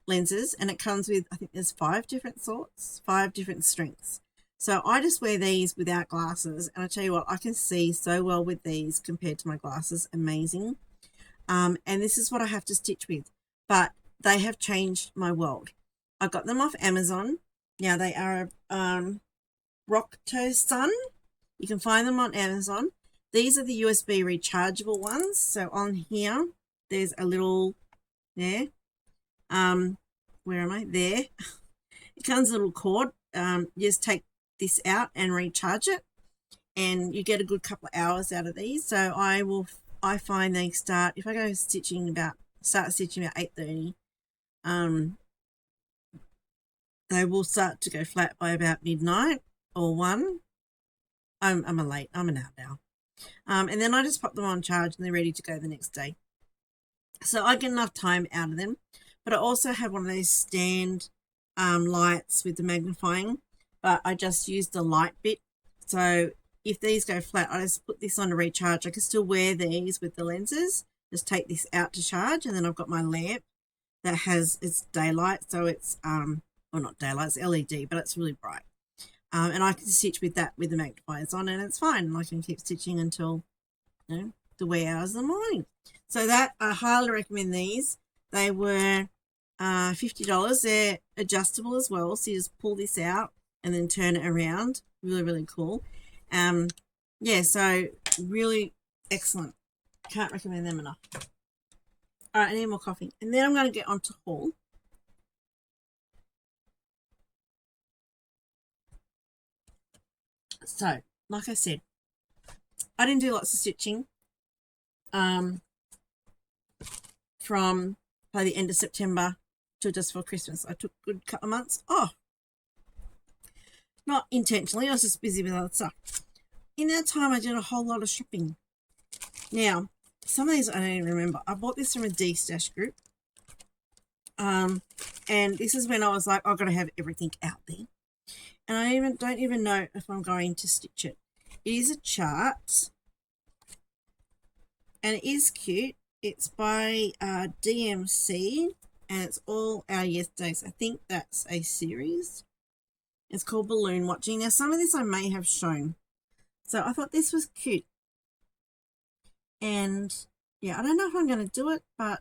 A: lenses. And it comes with, I think there's 5 different sorts, 5 different strengths. So I just wear these without glasses, and I tell you what, I can see so well with these compared to my glasses. Amazing. And this is what I have to stitch with, but they have changed my world. I got them off Amazon. Now they are Rockto Sun. You can find them on Amazon. These are the USB rechargeable ones. So on here, there's a little there. Where am I? There. It comes with a little cord. You just take this out and recharge it, and you get a good couple of hours out of these. So I find they start, if I go stitching about 8:30, they will start to go flat by about midnight or 1. I'm an out now. And then I just pop them on charge and they're ready to go the next day. So I get enough time out of them. But I also have one of those stand lights with the magnifying, but I just use the light bit. So if these go flat, I just put this on to recharge. I can still wear these with the lenses. Just take this out to charge, and then I've got my lamp that has its daylight. So it's well, not daylight, it's LED, but it's really bright. and I can stitch with that with the magnifiers on, and it's fine. I can keep stitching until, you know, the wee hours of the morning. So that, I highly recommend these. They were $50. They're adjustable as well, so you just pull this out and then turn it around. Really, really cool. Yeah, so really excellent. Can't recommend them enough. All right, I need more coffee. And then I'm going to get onto haul. So, like I said, I didn't do lots of stitching from by the end of September till just for Christmas. I took a good couple of months off. Not intentionally, I was just busy with other stuff. In that time, I did a whole lot of shopping. Now, some of these I don't even remember. I bought this from a D-Stash group. And this is when I was like, I've got to have everything out there. And I don't even know if I'm going to stitch it. It is a chart. And it is cute. It's by DMC. And it's all our yesterdays. I think that's a series. It's called Balloon Watching. Now, some of this I may have shown. So I thought this was cute. And yeah, I don't know if I'm going to do it, but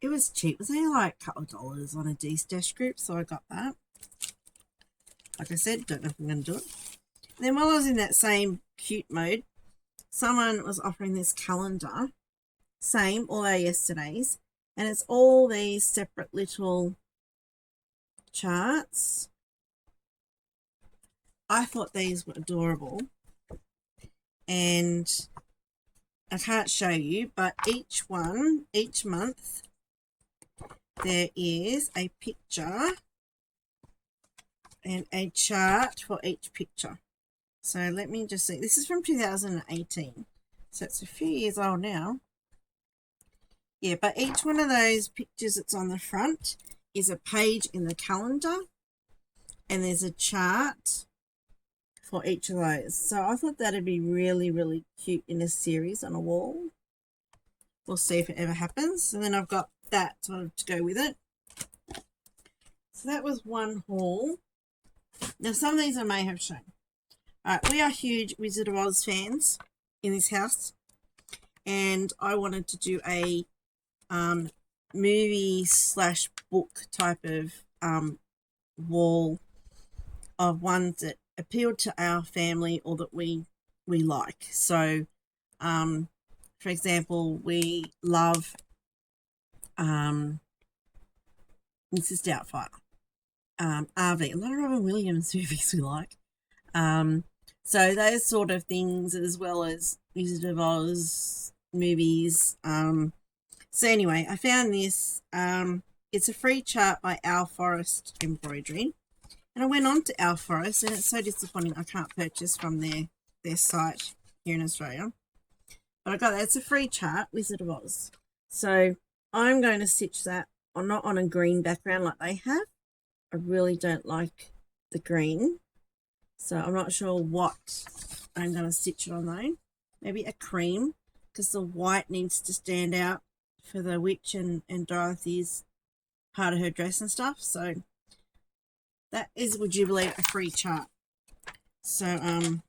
A: it was cheap. It was only like a couple of dollars on a D-Stash group, so I got that. Like I said, don't know if I'm going to do it. And then while I was in that same cute mode, someone was offering this calendar. Same, all our yesterdays. And it's all these separate little charts. I thought these were adorable. And I can't show you, but each month, there is a picture and a chart for each picture. So let me just see. This is from 2018. So it's a few years old now. Yeah, but each one of those pictures that's on the front is a page in the calendar. And there's a chart for each of those. So I thought that'd be really, really cute in a series on a wall. We'll see if it ever happens. And then I've got that sort of to go with it. So that was one haul. Now some of these I may have shown. Alright, we are huge Wizard of Oz fans in this house. And I wanted to do a movie / book type of wall of ones that appealed to our family or that we like. So for example, we love Mrs. Doubtfire, RV, a lot of Robin Williams movies we like. So those sort of things, as well as Wizard of Oz movies. So anyway, I found this. It's a free chart by Our Forest Embroidery. And I went on to Our Forest, and it's so disappointing I can't purchase from their site here in Australia. But I got that. It's a free chart, Wizard of Oz. So I'm going to stitch that not on a green background like they have. I really don't like the green. So I'm not sure what I'm going to stitch it on though. Maybe a cream, because the white needs to stand out for the witch and Dorothy's part of her dress and stuff. So that is, would you believe, a free chart. So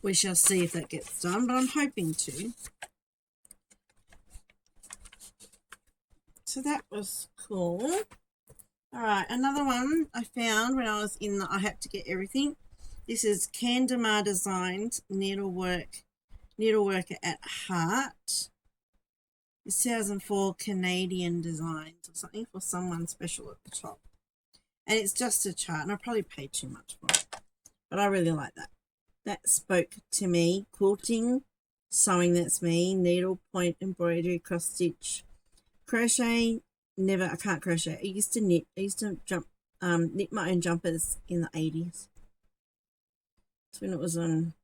A: we shall see if that gets done, but I'm hoping to. So that was cool. All right, another one I found when I was in the I Had to Get Everything. This is Candemar Designs Needleworker at Heart. 2004 Canadian Designs or something, for someone special at the top. And it's just a chart, and I probably paid too much for it. But I really like that. That spoke to me. Quilting, sewing, that's me. Needle, point, embroidery, cross stitch. Crochet, never, I can't crochet. I used to knit. I used to knit my own jumpers in the 80s. That's when it was on,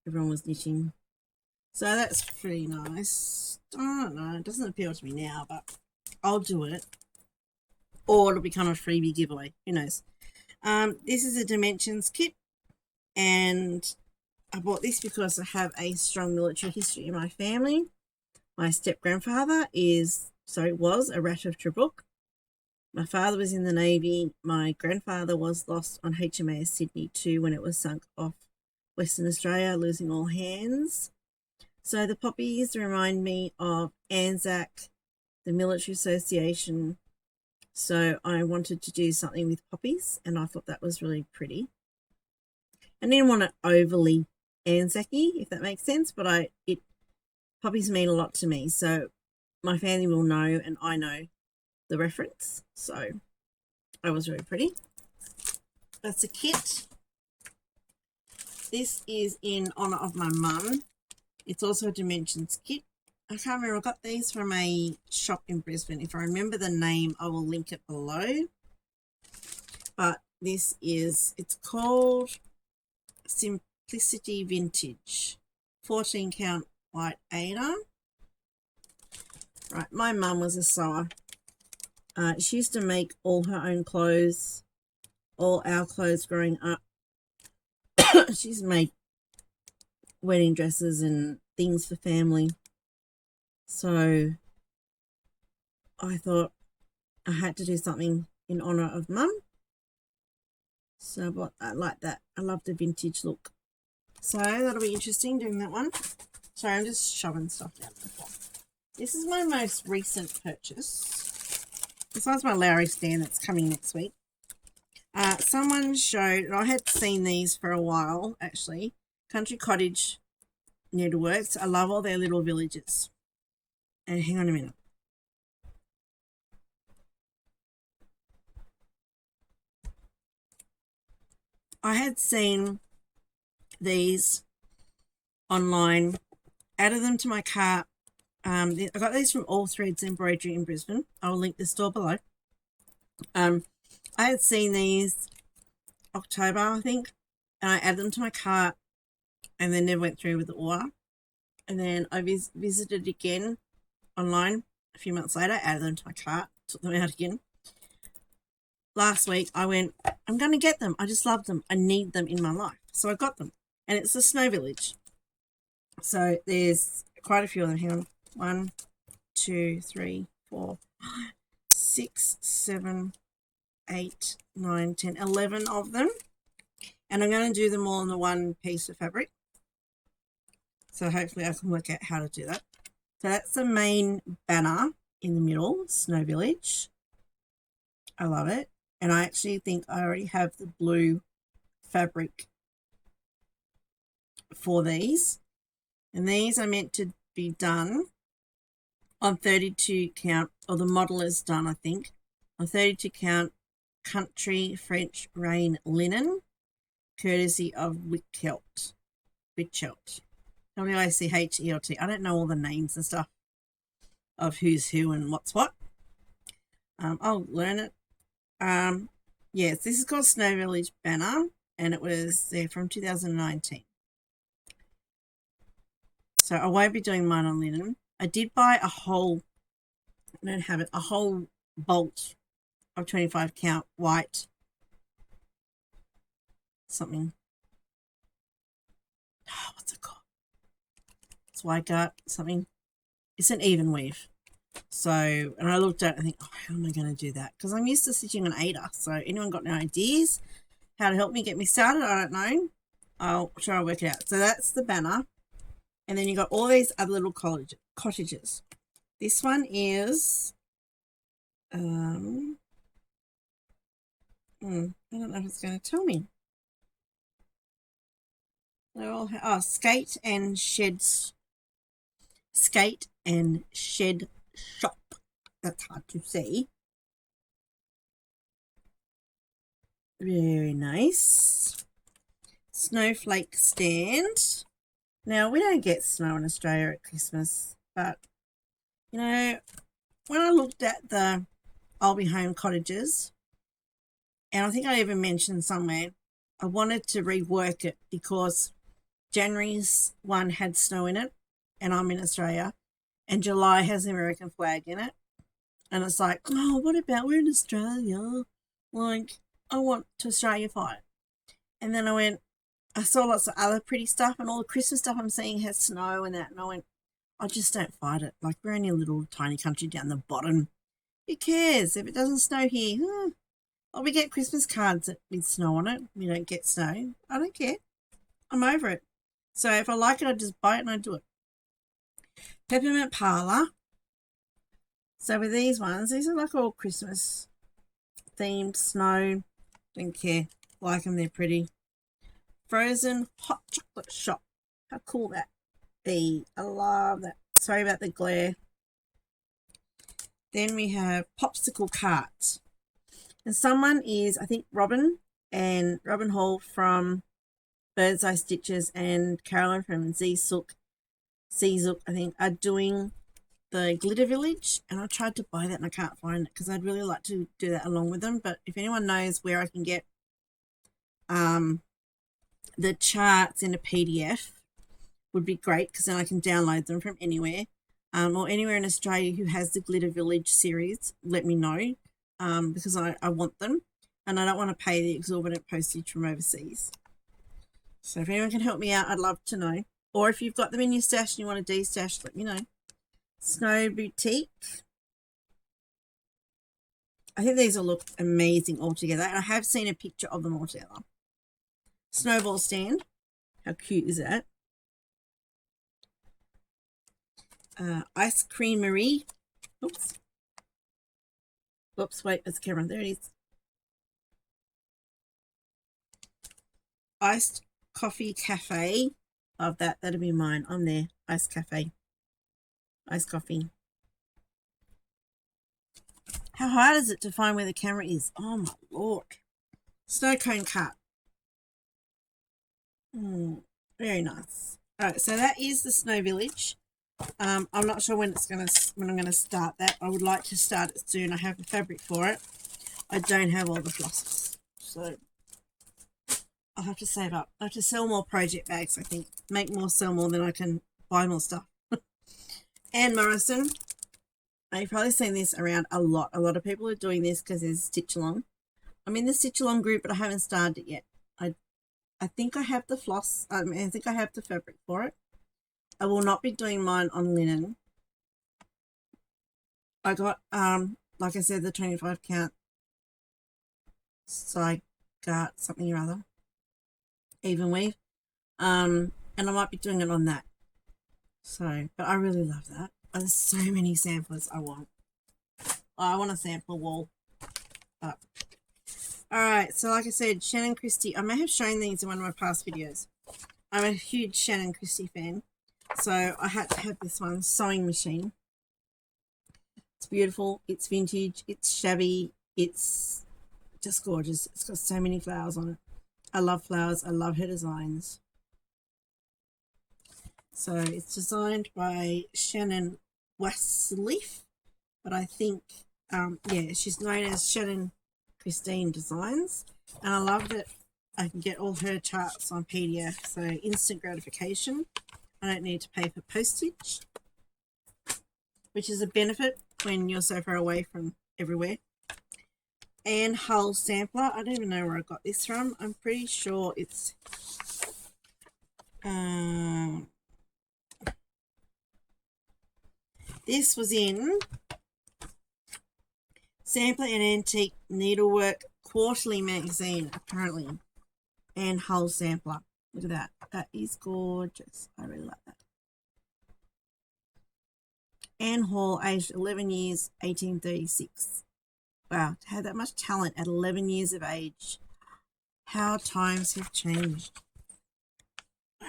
A: everyone was knitting. So that's pretty nice. I don't know, it doesn't appeal to me now, but I'll do it. Or it'll become a freebie giveaway. Who knows? This is a dimensions kit, and I bought this because I have a strong military history in my family. My step grandfather was a Rat of Trebrook, My father was in the Navy. My grandfather was lost on HMAS Sydney too when it was sunk off Western Australia, losing all hands. So the poppies remind me of Anzac, the military association. So I wanted to do something with poppies, and I thought that was really pretty. I didn't want it overly Anzac-y, if that makes sense, but poppies mean a lot to me. So my family will know, and I know the reference. So I was really pretty. That's a kit. This is in honour of my mum. It's also a Dimensions kit. I can't remember. I got these from a shop in Brisbane. If I remember the name, I will link it below. But this is, it's called Simplicity Vintage. 14 count white Ada. Right, my mum was a sewer. She used to make all her own clothes, all our clothes growing up. She's made wedding dresses and things for family. So I thought I had to do something in honour of mum. So I bought that like that. I love the vintage look. So that'll be interesting doing that one. Sorry, I'm just shoving stuff down the floor. This is my most recent purchase. Besides my Lowry stand that's coming next week. Someone showed, and I had seen these for a while actually. Country Cottage Needleworks. I love all their little villages. And hang on a minute. I had seen these online, added them to my cart. I got these from All Threads Embroidery in Brisbane. I'll link the store below. I had seen these October, I think, and I added them to my cart and then never went through with the order. And then I visited again online a few months later, added them to my cart, took them out again. Last week I went, I'm going to get them. I just love them. I need them in my life. So I got them. And it's the Snow Village. So there's quite a few of them. Hang on. 1, 2, 3, 4, 5, 6, 7, 8, 9, 10, 11 of them. And I'm going to do them all in the one piece of fabric. So hopefully I can work out how to do that. So that's the main banner in the middle, Snow Village. I love it. And I actually think I already have the blue fabric for these. And these are meant to be done on 32 count, or the model is done, I think, on 32 count country French rain linen, courtesy of Wichelt. Wichelt. I don't know all the names and stuff of who's who and what's what. I'll learn it. Yes, this is called Snow Village Banner, and it was there from 2019. So I won't be doing mine on linen. I did buy a whole bolt of 25 count white something. Oh, what's it called? It's white gut something. It's an even weave. So, and I looked at it and I think, oh, how am I going to do that? Because I'm used to stitching an Ada. So anyone got no ideas how to help me get me started? I don't know. I'll try to work it out. So that's the banner. And then you got all these other little cottages. This one is, I don't know if it's going to tell me. They're all, skate and shed shop. That's hard to say. Very nice. Snowflake stand. Now, we don't get snow in Australia at Christmas, but, you know, when I looked at the I'll Be Home cottages, and I think I even mentioned somewhere, I wanted to rework it because January's one had snow in it, and I'm in Australia, and July has the American flag in it. And it's like, oh, what about we're in Australia? Like, I want to Australia-fy it. And then I saw lots of other pretty stuff, and all the Christmas stuff I'm seeing has snow and that. And I went, I just don't fight it. Like, we're only a little tiny country down the bottom. Who cares if it doesn't snow here? Oh, we get Christmas cards with snow on it. We don't get snow. I don't care. I'm over it. So if I like it, I just buy it and I do it. Peppermint Parlour. So with these ones, these are like all Christmas themed snow. Don't care. Like them, they're pretty. Frozen hot chocolate shop. How cool that be. I love that. Sorry about the glare. Then we have popsicle carts. And someone is, I think, Robin Hall from Bird's Eye Stitches and Carolyn from Zook, I think, are doing the Glitter Village. And I tried to buy that and I can't find it because I'd really like to do that along with them. But if anyone knows where I can get the charts in a PDF, would be great because then I can download them from anywhere. Or anywhere in Australia who has the Glitter Village series, let me know, because I want them and I don't want to pay the exorbitant postage from overseas. So if anyone can help me out, I'd love to know. Or if you've got them in your stash and you want to de-stash, let me know. Snow Boutique. I think these will look amazing all together. And I have seen a picture of them all together. Snowball stand. How cute is that? Ice Creamery. Oops. Oops, wait, it's camera. There it is. Iced Coffee Cafe. Love that. That'll be mine. I'm there. Iced Cafe. Iced coffee. How hard is it to find where the camera is? Oh, my Lord. Snow cone cart. Very nice. All right, so that is the Snow Village. I'm not sure when I'm gonna start that. I would like to start it soon. I have the fabric for it. I don't have all the flosses, so I'll have to save up. I have to sell more project bags, I think. Sell more than I can buy more stuff. Anne Morrison. You've probably seen this around a lot. A lot of people are doing this because there's Stitch Along. I'm in the Stitch Along group, but I haven't started it yet. I think I have the floss. I think I have the fabric for it. I will not be doing mine on linen. I got, like I said, the 25 count side guard something or other, even weave, and I might be doing it on that. So, but I really love that. There's so many samplers I want. I want a sampler wall. But all right, so like I said, Shannon Christie. I may have shown these in one of my past videos. I'm a huge Shannon Christie fan. So I had to have this one, sewing machine. It's beautiful. It's vintage. It's shabby. It's just gorgeous. It's got so many flowers on it. I love flowers. I love her designs. So it's designed by Shannon Wasleaf. But I think, yeah, she's known as Shannon Christine Designs. And I love that I can get all her charts on PDF. So instant gratification. I don't need to pay for postage, which is a benefit when you're so far away from everywhere. And Hull Sampler. I don't even know where I got this from. I'm pretty sure it's this was in Sampler and Antique Needlework Quarterly magazine, apparently. And Hull Sampler. Look at that. That is gorgeous. I really like that. Anne Hall, aged 11 years, 1836. Wow, to have that much talent at 11 years of age. How times have changed. Wow.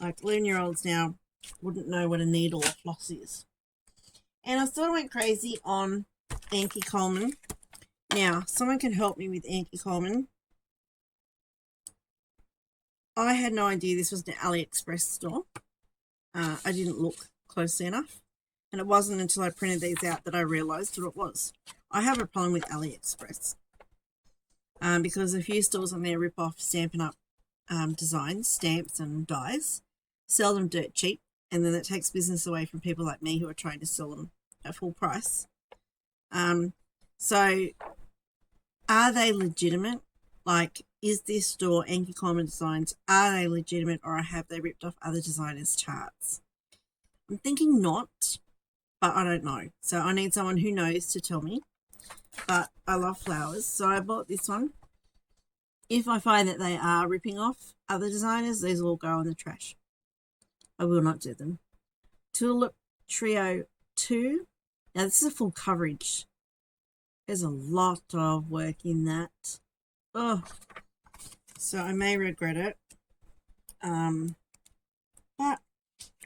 A: Like 11-year-olds now wouldn't know what a needle or floss is. And I sort of went crazy on Anki Coleman. Now, someone can help me with Anki Coleman. I had no idea this was an AliExpress store. I didn't look closely enough. And it wasn't until I printed these out that I realised what it was. I have a problem with AliExpress. Because a few stores on there rip off Stampin' Up designs, stamps and dies. Sell them dirt cheap. And then it takes business away from people like me who are trying to sell them at full price. So are they legitimate? Like, is this store Anki Coleman Designs, are they legitimate or have they ripped off other designers' charts? I'm thinking not, but I don't know. So I need someone who knows to tell me. But I love flowers, so I bought this one. If I find that they are ripping off other designers, these will go in the trash. I will not do them. Tulip Trio 2. Now this is a full coverage. There's a lot of work in that. Oh, so I may regret it. But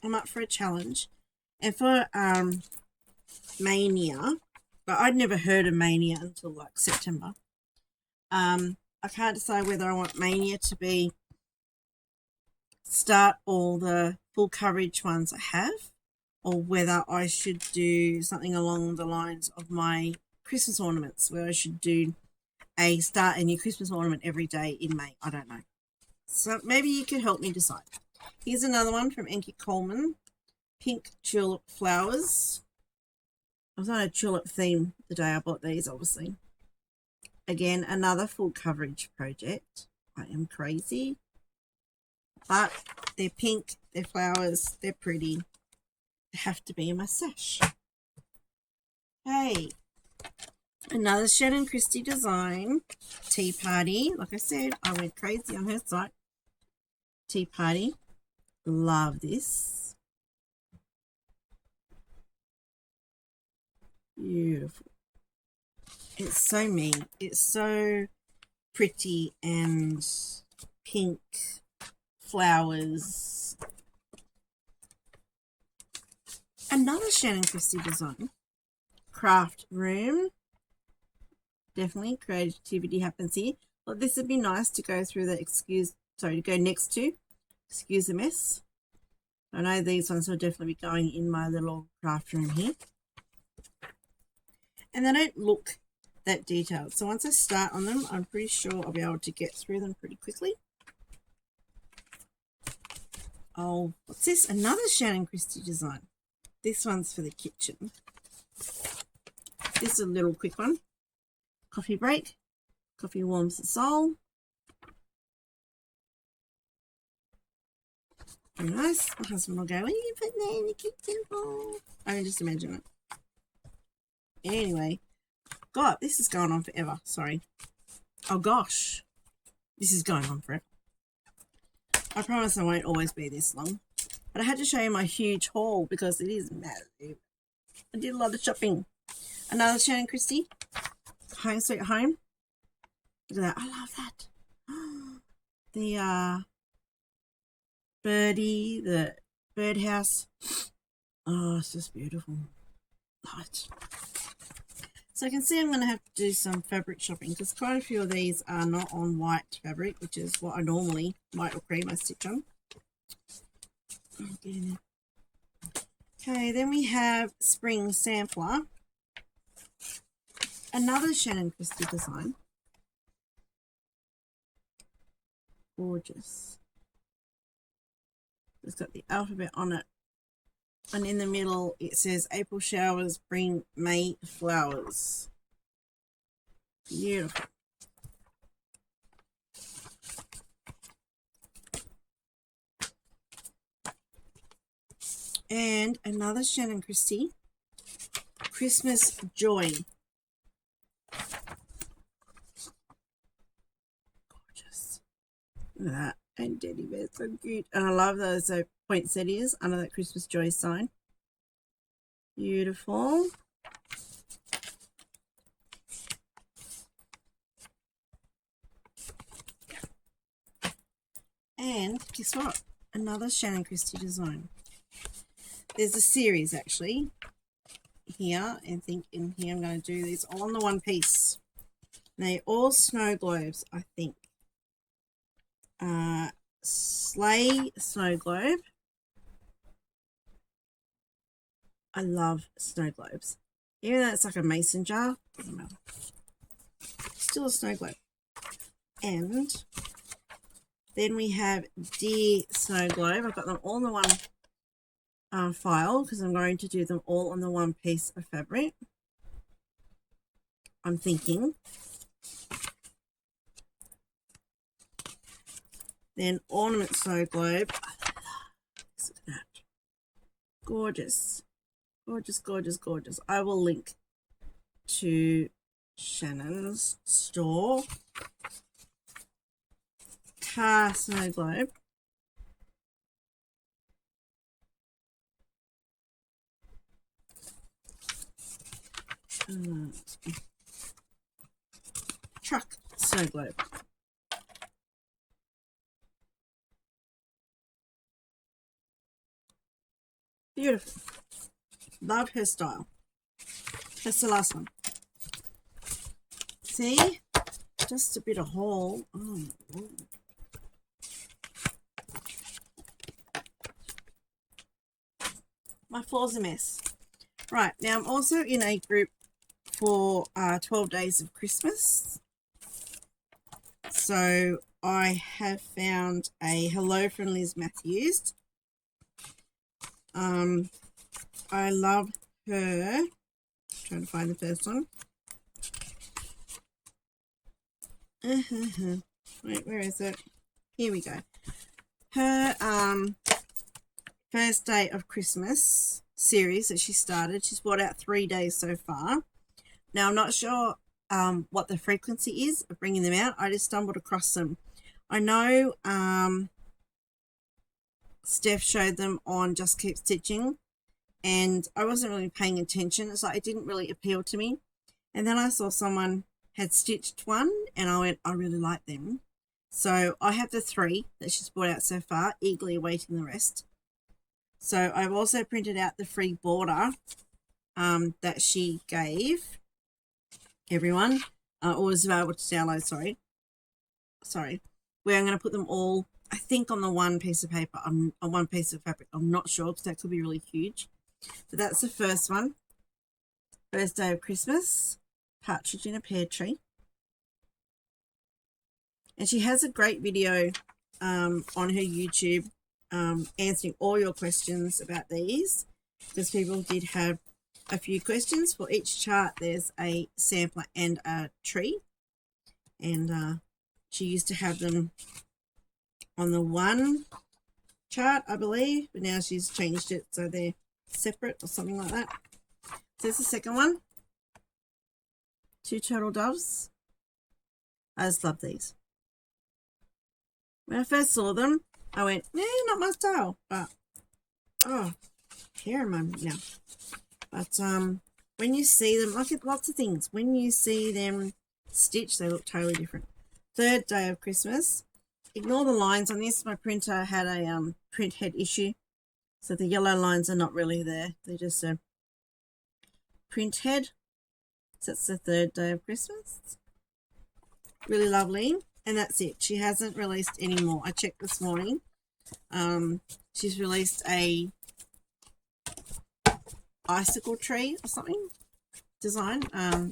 A: I'm up for a challenge. And for Mania, but I'd never heard of Mania until like September. I can't decide whether I want Mania to be start all the full coverage ones I have, or whether I should do something along the lines of my Christmas ornaments, where I should do start a new Christmas ornament every day in May. I don't know. So maybe you could help me decide. Here's another one from Enki Coleman. Pink tulip flowers. I was on a tulip theme the day I bought these, obviously. Again, another full coverage project. I am crazy. But they're pink, they're flowers, they're pretty. They have to be in my sash. Hey, another Shannon Christie design. Tea Party. Like I said, I went crazy on her site. Tea Party. Love this. Beautiful. It's so me. It's so pretty and pink flowers. Another Shannon Christie design. Craft room. Definitely creativity happens here. Well, this would be nice to go through the to go next to. Excuse the mess. I know these ones will definitely be going in my little craft room here. And they don't look that detailed. So once I start on them, I'm pretty sure I'll be able to get through them pretty quickly. Oh, what's this? Another Shannon Christie design. This one's for the kitchen. This is a little quick one. Coffee break. Coffee warms the soul. Very nice. My husband will go, what are you putting there in the kitchen for? I can just imagine it. Anyway, God, this is going on forever. Sorry. Oh, gosh. This is going on forever. I promise I won't always be this long. But I had to show you my huge haul because it is massive. I did a lot of shopping. Another Shannon Christie. Home Sweet Home. Look at that. I love that. The birdie, the birdhouse. Oh, it's just beautiful. Love it. So I can see I'm going to have to do some fabric shopping because quite a few of these are not on white fabric, which is what I normally, white or cream, I stitch on. Okay, then we have Spring Sampler. Another Shannon Christie design. Gorgeous. It's got the alphabet on it. And in the middle, it says April showers bring May flowers. Beautiful. And another Shannon Christie. Christmas Joy. Gorgeous. Look at that. And teddy bears, so cute. And I love those poinsettias under that Christmas Joy sign. Beautiful. And guess what? Another Shannon Christie design. There's a series actually here, and think in here I'm going to do these all on the one piece. They're all snow globes, I think. Sleigh snow globe. I love snow globes. Even though it's like a mason jar, doesn't matter. Still a snow globe. And then we have Deer snow globe. I've got them all in the one file because I'm going to do them all on the one piece of fabric. I'm thinking. Then ornament snow globe. Look at that. Gorgeous. Gorgeous, gorgeous, gorgeous. I will link to Shannon's store. Car Snow Globe. Truck Snow Globe. Beautiful. Love her style. That's the last one. See? Just a bit of haul. Oh, my floor's a mess. Right, now I'm also in a group for 12 Days of Christmas. So I have found a hello from Liz Matthews. I love her. I'm trying to find the first one. Wait, where is it? Here we go. Her first day of Christmas series that she started. She's brought out 3 days so far. Now I'm not sure what the frequency is of bringing them out. I just stumbled across them. I know Steph showed them on Just Keep Stitching, and I wasn't really paying attention, so it didn't really appeal to me. And then I saw someone had stitched one, and I went, I really like them. So I have the 3 that she's brought out so far, eagerly awaiting the rest. So I've also printed out the free border that she gave everyone, or was available to download, sorry, where I'm going to put them all, I think, on the one piece of paper, on one piece of fabric. I'm not sure, because that could be really huge. But that's the first one. First Day of Christmas, Partridge in a Pear Tree. And she has a great video on her YouTube answering all your questions about these, because people did have a few questions. For each chart there's a sampler and a tree, and she used to have them on the one chart, I believe, but now she's changed it so they're separate or something like that. So there's the second one. 2 turtle doves. I just love these. When I first saw them, I went, nah, not my style, but oh, hair in my mouth. But when you see them, like lots of things, when you see them stitched, they look totally different. Third Day of Christmas. Ignore the lines on this. My printer had a print head issue, so the yellow lines are not really there. They're just a print head. So that's the Third Day of Christmas. Really lovely. And that's it. She hasn't released any more. I checked this morning. She's released a icicle tree or something design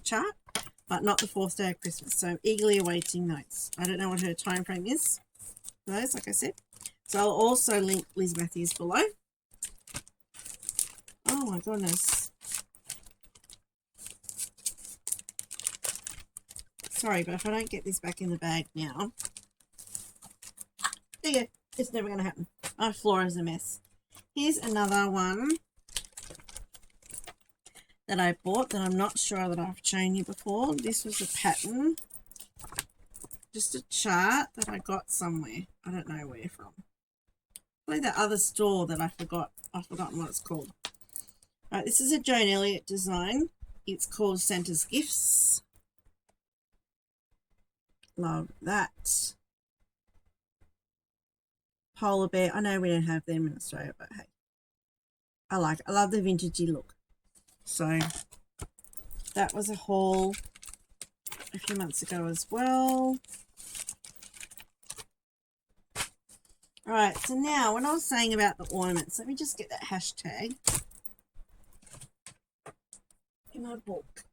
A: chart, but not the 4th Day of Christmas. So eagerly awaiting those. I don't know what her time frame is for those, like I said. So I'll also link Liz Matthews below. Oh my goodness. Sorry, but if I don't get this back in the bag now, there you go. It's never going to happen. My floor is a mess. Here's another one that I bought that I'm not sure that I've shown you before. This was a pattern, just a chart that I got somewhere. I don't know where from. Probably that other store that I forgot. I've forgotten what it's called. Right, this is a Joan Elliott design. It's called Santa's Gifts. Love that. Polar bear. I know we don't have them in Australia, but hey, I love the vintagey look. So that was a haul a few months ago as well. All right, so now when I was saying about the ornaments, let me just get that hashtag in my book.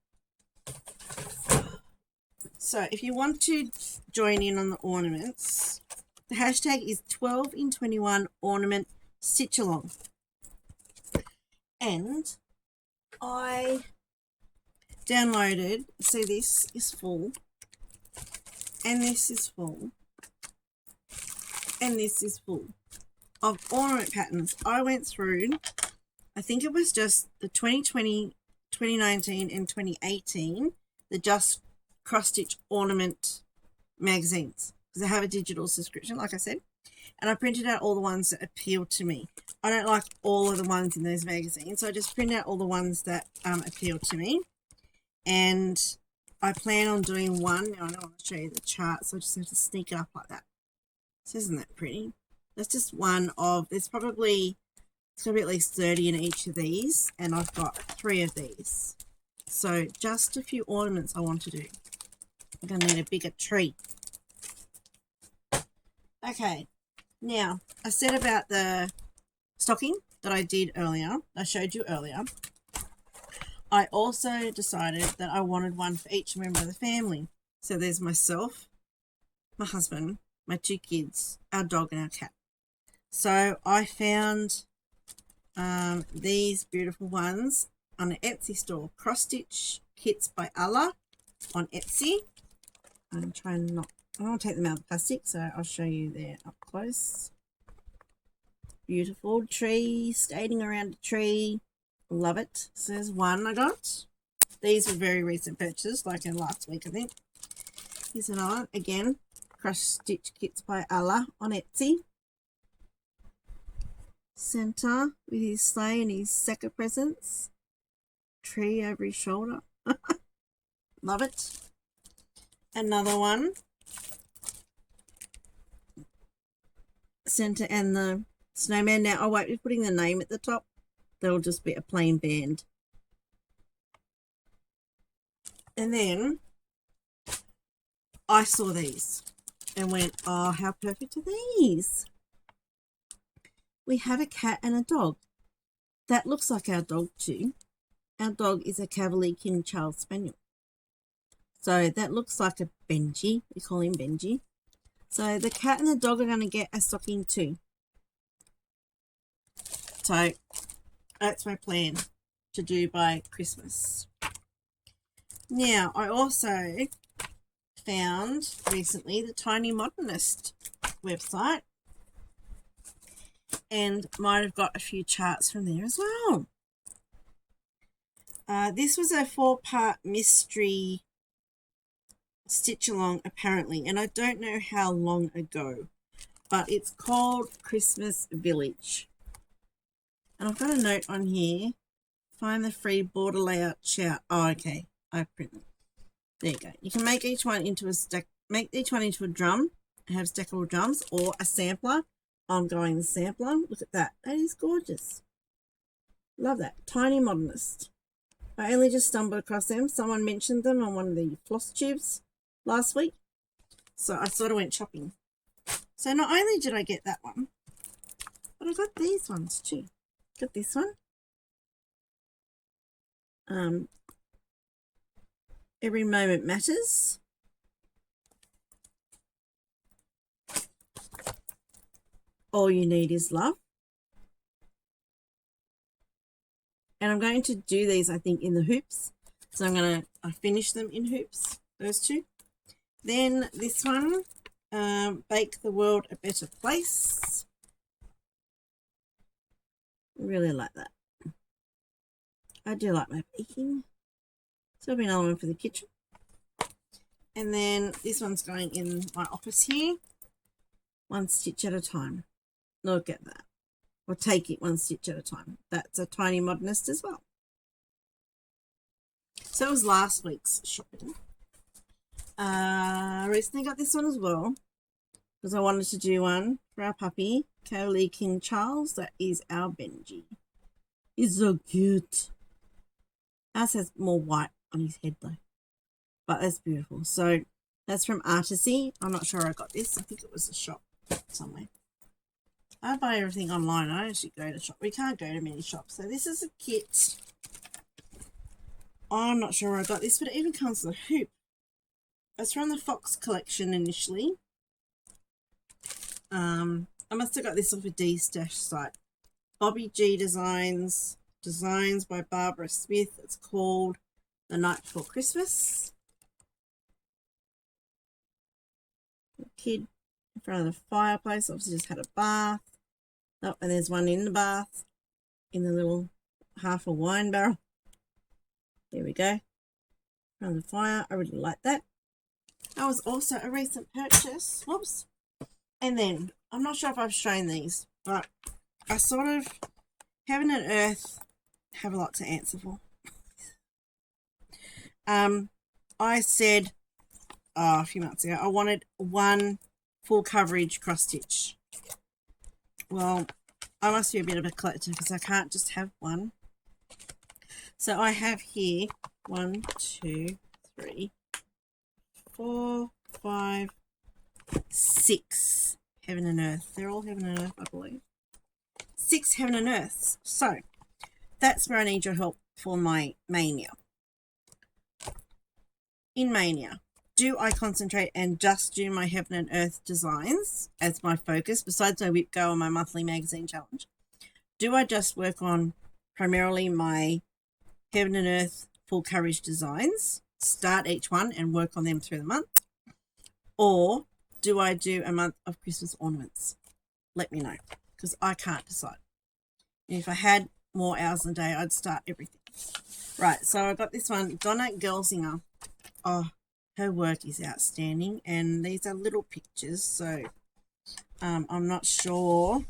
A: So if you want to join in on the ornaments, the hashtag is 12 in 21 ornament stitch along. And I downloaded, see, this is full, and this is full, and this is full of ornament patterns. I went through I think it was just the 2020, 2019, and 2018, the Just Cross Stitch Ornament magazines, because I have a digital subscription, like I said, and I printed out all the ones that appealed to me. I don't like all of the ones in those magazines, so I just print out all the ones that appeal to me. And I plan on doing one. Now I don't want to show you the chart, so I just have to sneak it up like that. So isn't that pretty? That's just one of, it's going to be at least 30 in each of these, and I've got 3 of these. So just a few ornaments I want to do. I'm going to need a bigger tree. Okay, now I said about the stocking that I did earlier, I showed you earlier. I also decided that I wanted one for each member of the family. So there's myself, my husband, my 2 kids, our dog, and our cat. So I found these beautiful ones on an Etsy store. Cross Stitch Kits by Allah on Etsy. I'm trying not, I want to take them out of the plastic, so I'll show you there up close. Beautiful tree, skating around a tree. Love it. So there's one I got. These were very recent purchases, like in last week, I think. Here's another one. Again, Cross Stitch Kits by Allah on Etsy. Santa with his sleigh and his sack of presents. Tree over his shoulder. Love it. Another one. Santa and the snowman. Now I won't be putting the name at the top. That'll just be a plain band. And then I saw these and went, oh, how perfect are these? We have a cat and a dog. That looks like our dog too. Our dog is a Cavalier King Charles Spaniel. So that looks like a Benji. We call him Benji. So the cat and the dog are going to get a stocking too. So that's my plan to do by Christmas. Now, I also found recently the Tiny Modernist website, and might have got a few charts from there as well. This was a 4-part mystery stitch along apparently, and I don't know how long ago, but it's called Christmas Village. And I've got a note on here. Find the free border layout chart. Oh, okay. I printed it. There you go. You can make each one into a stack. Make each one into a drum. Have stackable drums or a sampler. I'm going the sampler. Look at that. That is gorgeous. Love that. Tiny Modernist. I only just stumbled across them. Someone mentioned them on one of the Flosstubes last week. So I sort of went shopping. So not only did I get that one, but I got these ones too. Got this one. Every Moment Matters. All You Need Is Love. And I'm going to do these, I think, in the hoops. So I finish them in hoops, those two. Then this one, Bake the World a Better Place. Really like that. I do like my baking. So there'll be another one for the kitchen. And then this one's going in my office here. One stitch at a time. Look at that. Or take it one stitch at a time. That's a Tiny Modernist as well. So it was last week's shopping. I recently got this one as well, because I wanted to do one for our puppy, Cavalier King Charles. That is our Benji. He's so cute. Ours has more white on his head though, but that's beautiful. So that's from Artisy. I'm not sure I got this. I think it was a shop somewhere. I buy everything online. I don't actually go to shop. We can't go to many shops. So this is a kit. I'm not sure where I got this, but it even comes with a hoop. It's from the Fox collection initially. I must have got this off a D-Stash site. Bobby G Designs by Barbara Smith. It's called The Night Before Christmas. The kid in front of the fireplace obviously just had a bath. Oh, and there's one in the bath, in the little half a wine barrel. There we go. Around the fire. I really like that. That was also a recent purchase. Whoops. And then, I'm not sure if I've shown these, but I sort of, heaven and earth, have a lot to answer for. I said a few months ago I wanted one full coverage cross stitch. Well, I must be a bit of a collector because I can't just have one. So I have here 1, 2, 3, 4, 5, 6 heaven and earth. They're all heaven and earth, I believe. 6 heaven and earths. So that's where I need your help for my mania. In mania, do I concentrate and just do my heaven and earth designs as my focus besides my WIP Go and my monthly magazine challenge? Do I just work on primarily my heaven and earth full coverage designs, start each one and work on them through the month? Or do I do a month of Christmas ornaments? Let me know, because I can't decide. And if I had more hours in a day, I'd start everything. Right, so I got this one, Donna Gelsinger. Oh, her work is outstanding, and these are little pictures, so I'm not sure.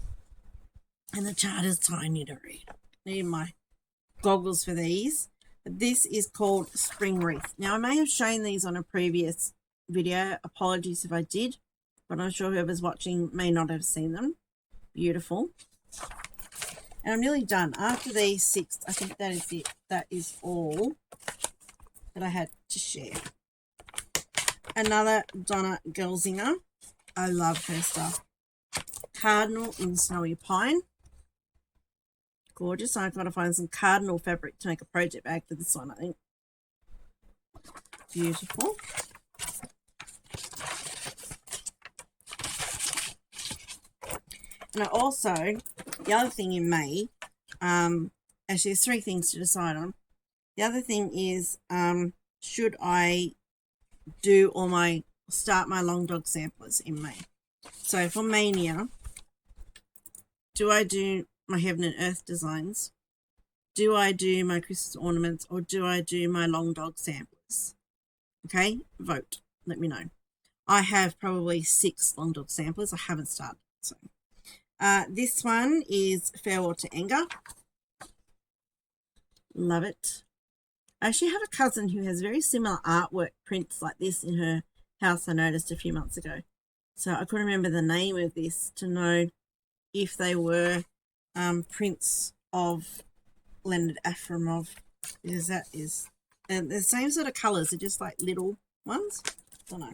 A: And the chart is tiny to read. Need my goggles for these. But this is called Spring Wreath. Now, I may have shown these on a previous video. Apologies if I did, but I'm sure whoever's watching may not have seen them. Beautiful. And I'm nearly done. After these 6, I think that is it. That is all that I had to share. Another Donna Gelsinger. I love her stuff. Cardinal in Snowy Pine. Gorgeous. I've got to find some cardinal fabric to make a project bag for this one, I think. Beautiful. And I also, the other thing in May, actually there's 3 things to decide on. The other thing is, should I do start my long dog samplers in May? So for Mania, do I do my heaven and earth designs? Do I do my Christmas ornaments, or do I do my long dog samplers? Okay, vote. Let me know. I have probably 6 long dog samplers. I haven't started. So this one is Farewell to Anger. Love it. I actually have a cousin who has very similar artwork prints like this in her house. I noticed a few months ago. So I couldn't remember the name of this to know if they were prints of Leonard Afremov, because that is, and the same sort of colours, they're just like little ones. Don't know.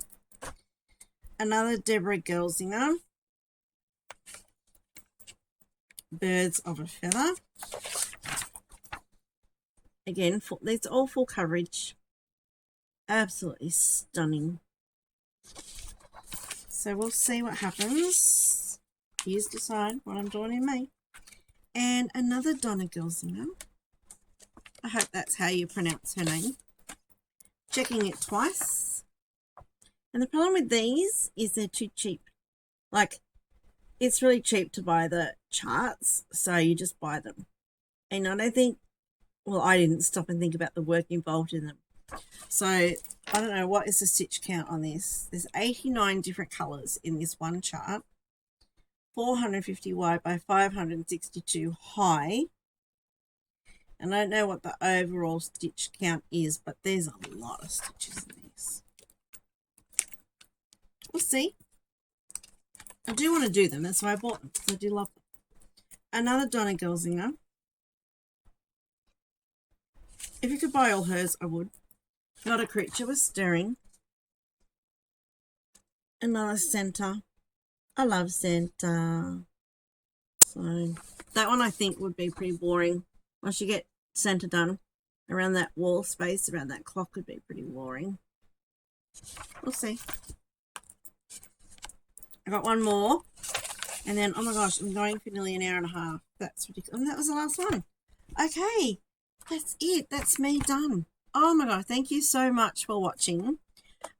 A: Another Deborah Gelsinger, Birds of a Feather. Again, it's all full coverage. Absolutely stunning. So we'll see what happens. You decide what I'm doing in May. And another Donna Gelsinger. I hope that's how you pronounce her name. Checking it twice. And the problem with these is they're too cheap. Like, it's really cheap to buy the charts, so you just buy them. And I don't think, well, I didn't stop and think about the work involved in them. So I don't know, what is the stitch count on this? There's 89 different colours in this one chart. 450 wide by 562 high. And I don't know what the overall stitch count is, but there's a lot of stitches in this. We'll see. I do want to do them, that's why I bought them, because I do love them. Another Donna Gelsinger. If you could buy all hers, I would. Not a Creature with Stirring. Another Centre. I love Centre. So that one I think would be pretty boring. Once you get Centre done, around that wall space, around that clock would be pretty boring. We'll see. I got one more. And then, oh my gosh, I'm going for nearly an hour and a half. That's ridiculous. And that was the last one. Okay. That's it. That's me done. Oh my god, thank you so much for watching.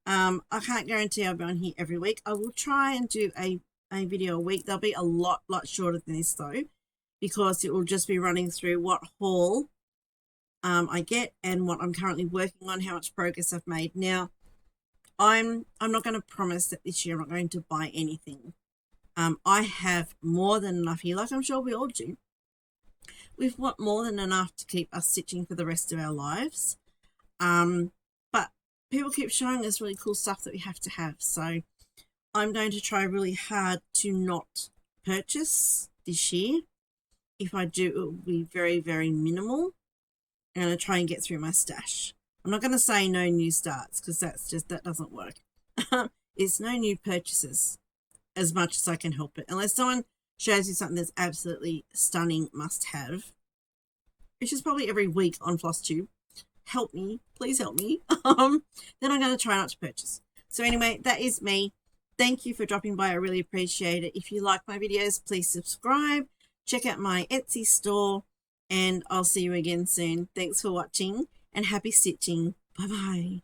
A: I can't guarantee I'll be on here every week. I will try and do a video a week. They'll be a lot shorter than this though, because it will just be running through what haul I get and what I'm currently working on, how much progress I've made. Now, I'm not going to promise that this year I'm not going to buy anything. I have more than enough here, like I'm sure we all do. We've got more than enough to keep us stitching for the rest of our lives. But people keep showing us really cool stuff that we have to have. So I'm going to try really hard to not purchase this year. If I do, it will be very, very minimal. I'm going to try and get through my stash. I'm not going to say no new starts because that doesn't work. It's no new purchases as much as I can help it. Unless someone shows you something that's absolutely stunning must have, which is probably every week on Flosstube. Help me, please help me. Then I'm going to try not to purchase. So anyway, that is me. Thank you for dropping by. I really appreciate it. If you like my videos, please subscribe. Check out my Etsy store, and I'll see you again soon. Thanks for watching and happy stitching. Bye-bye.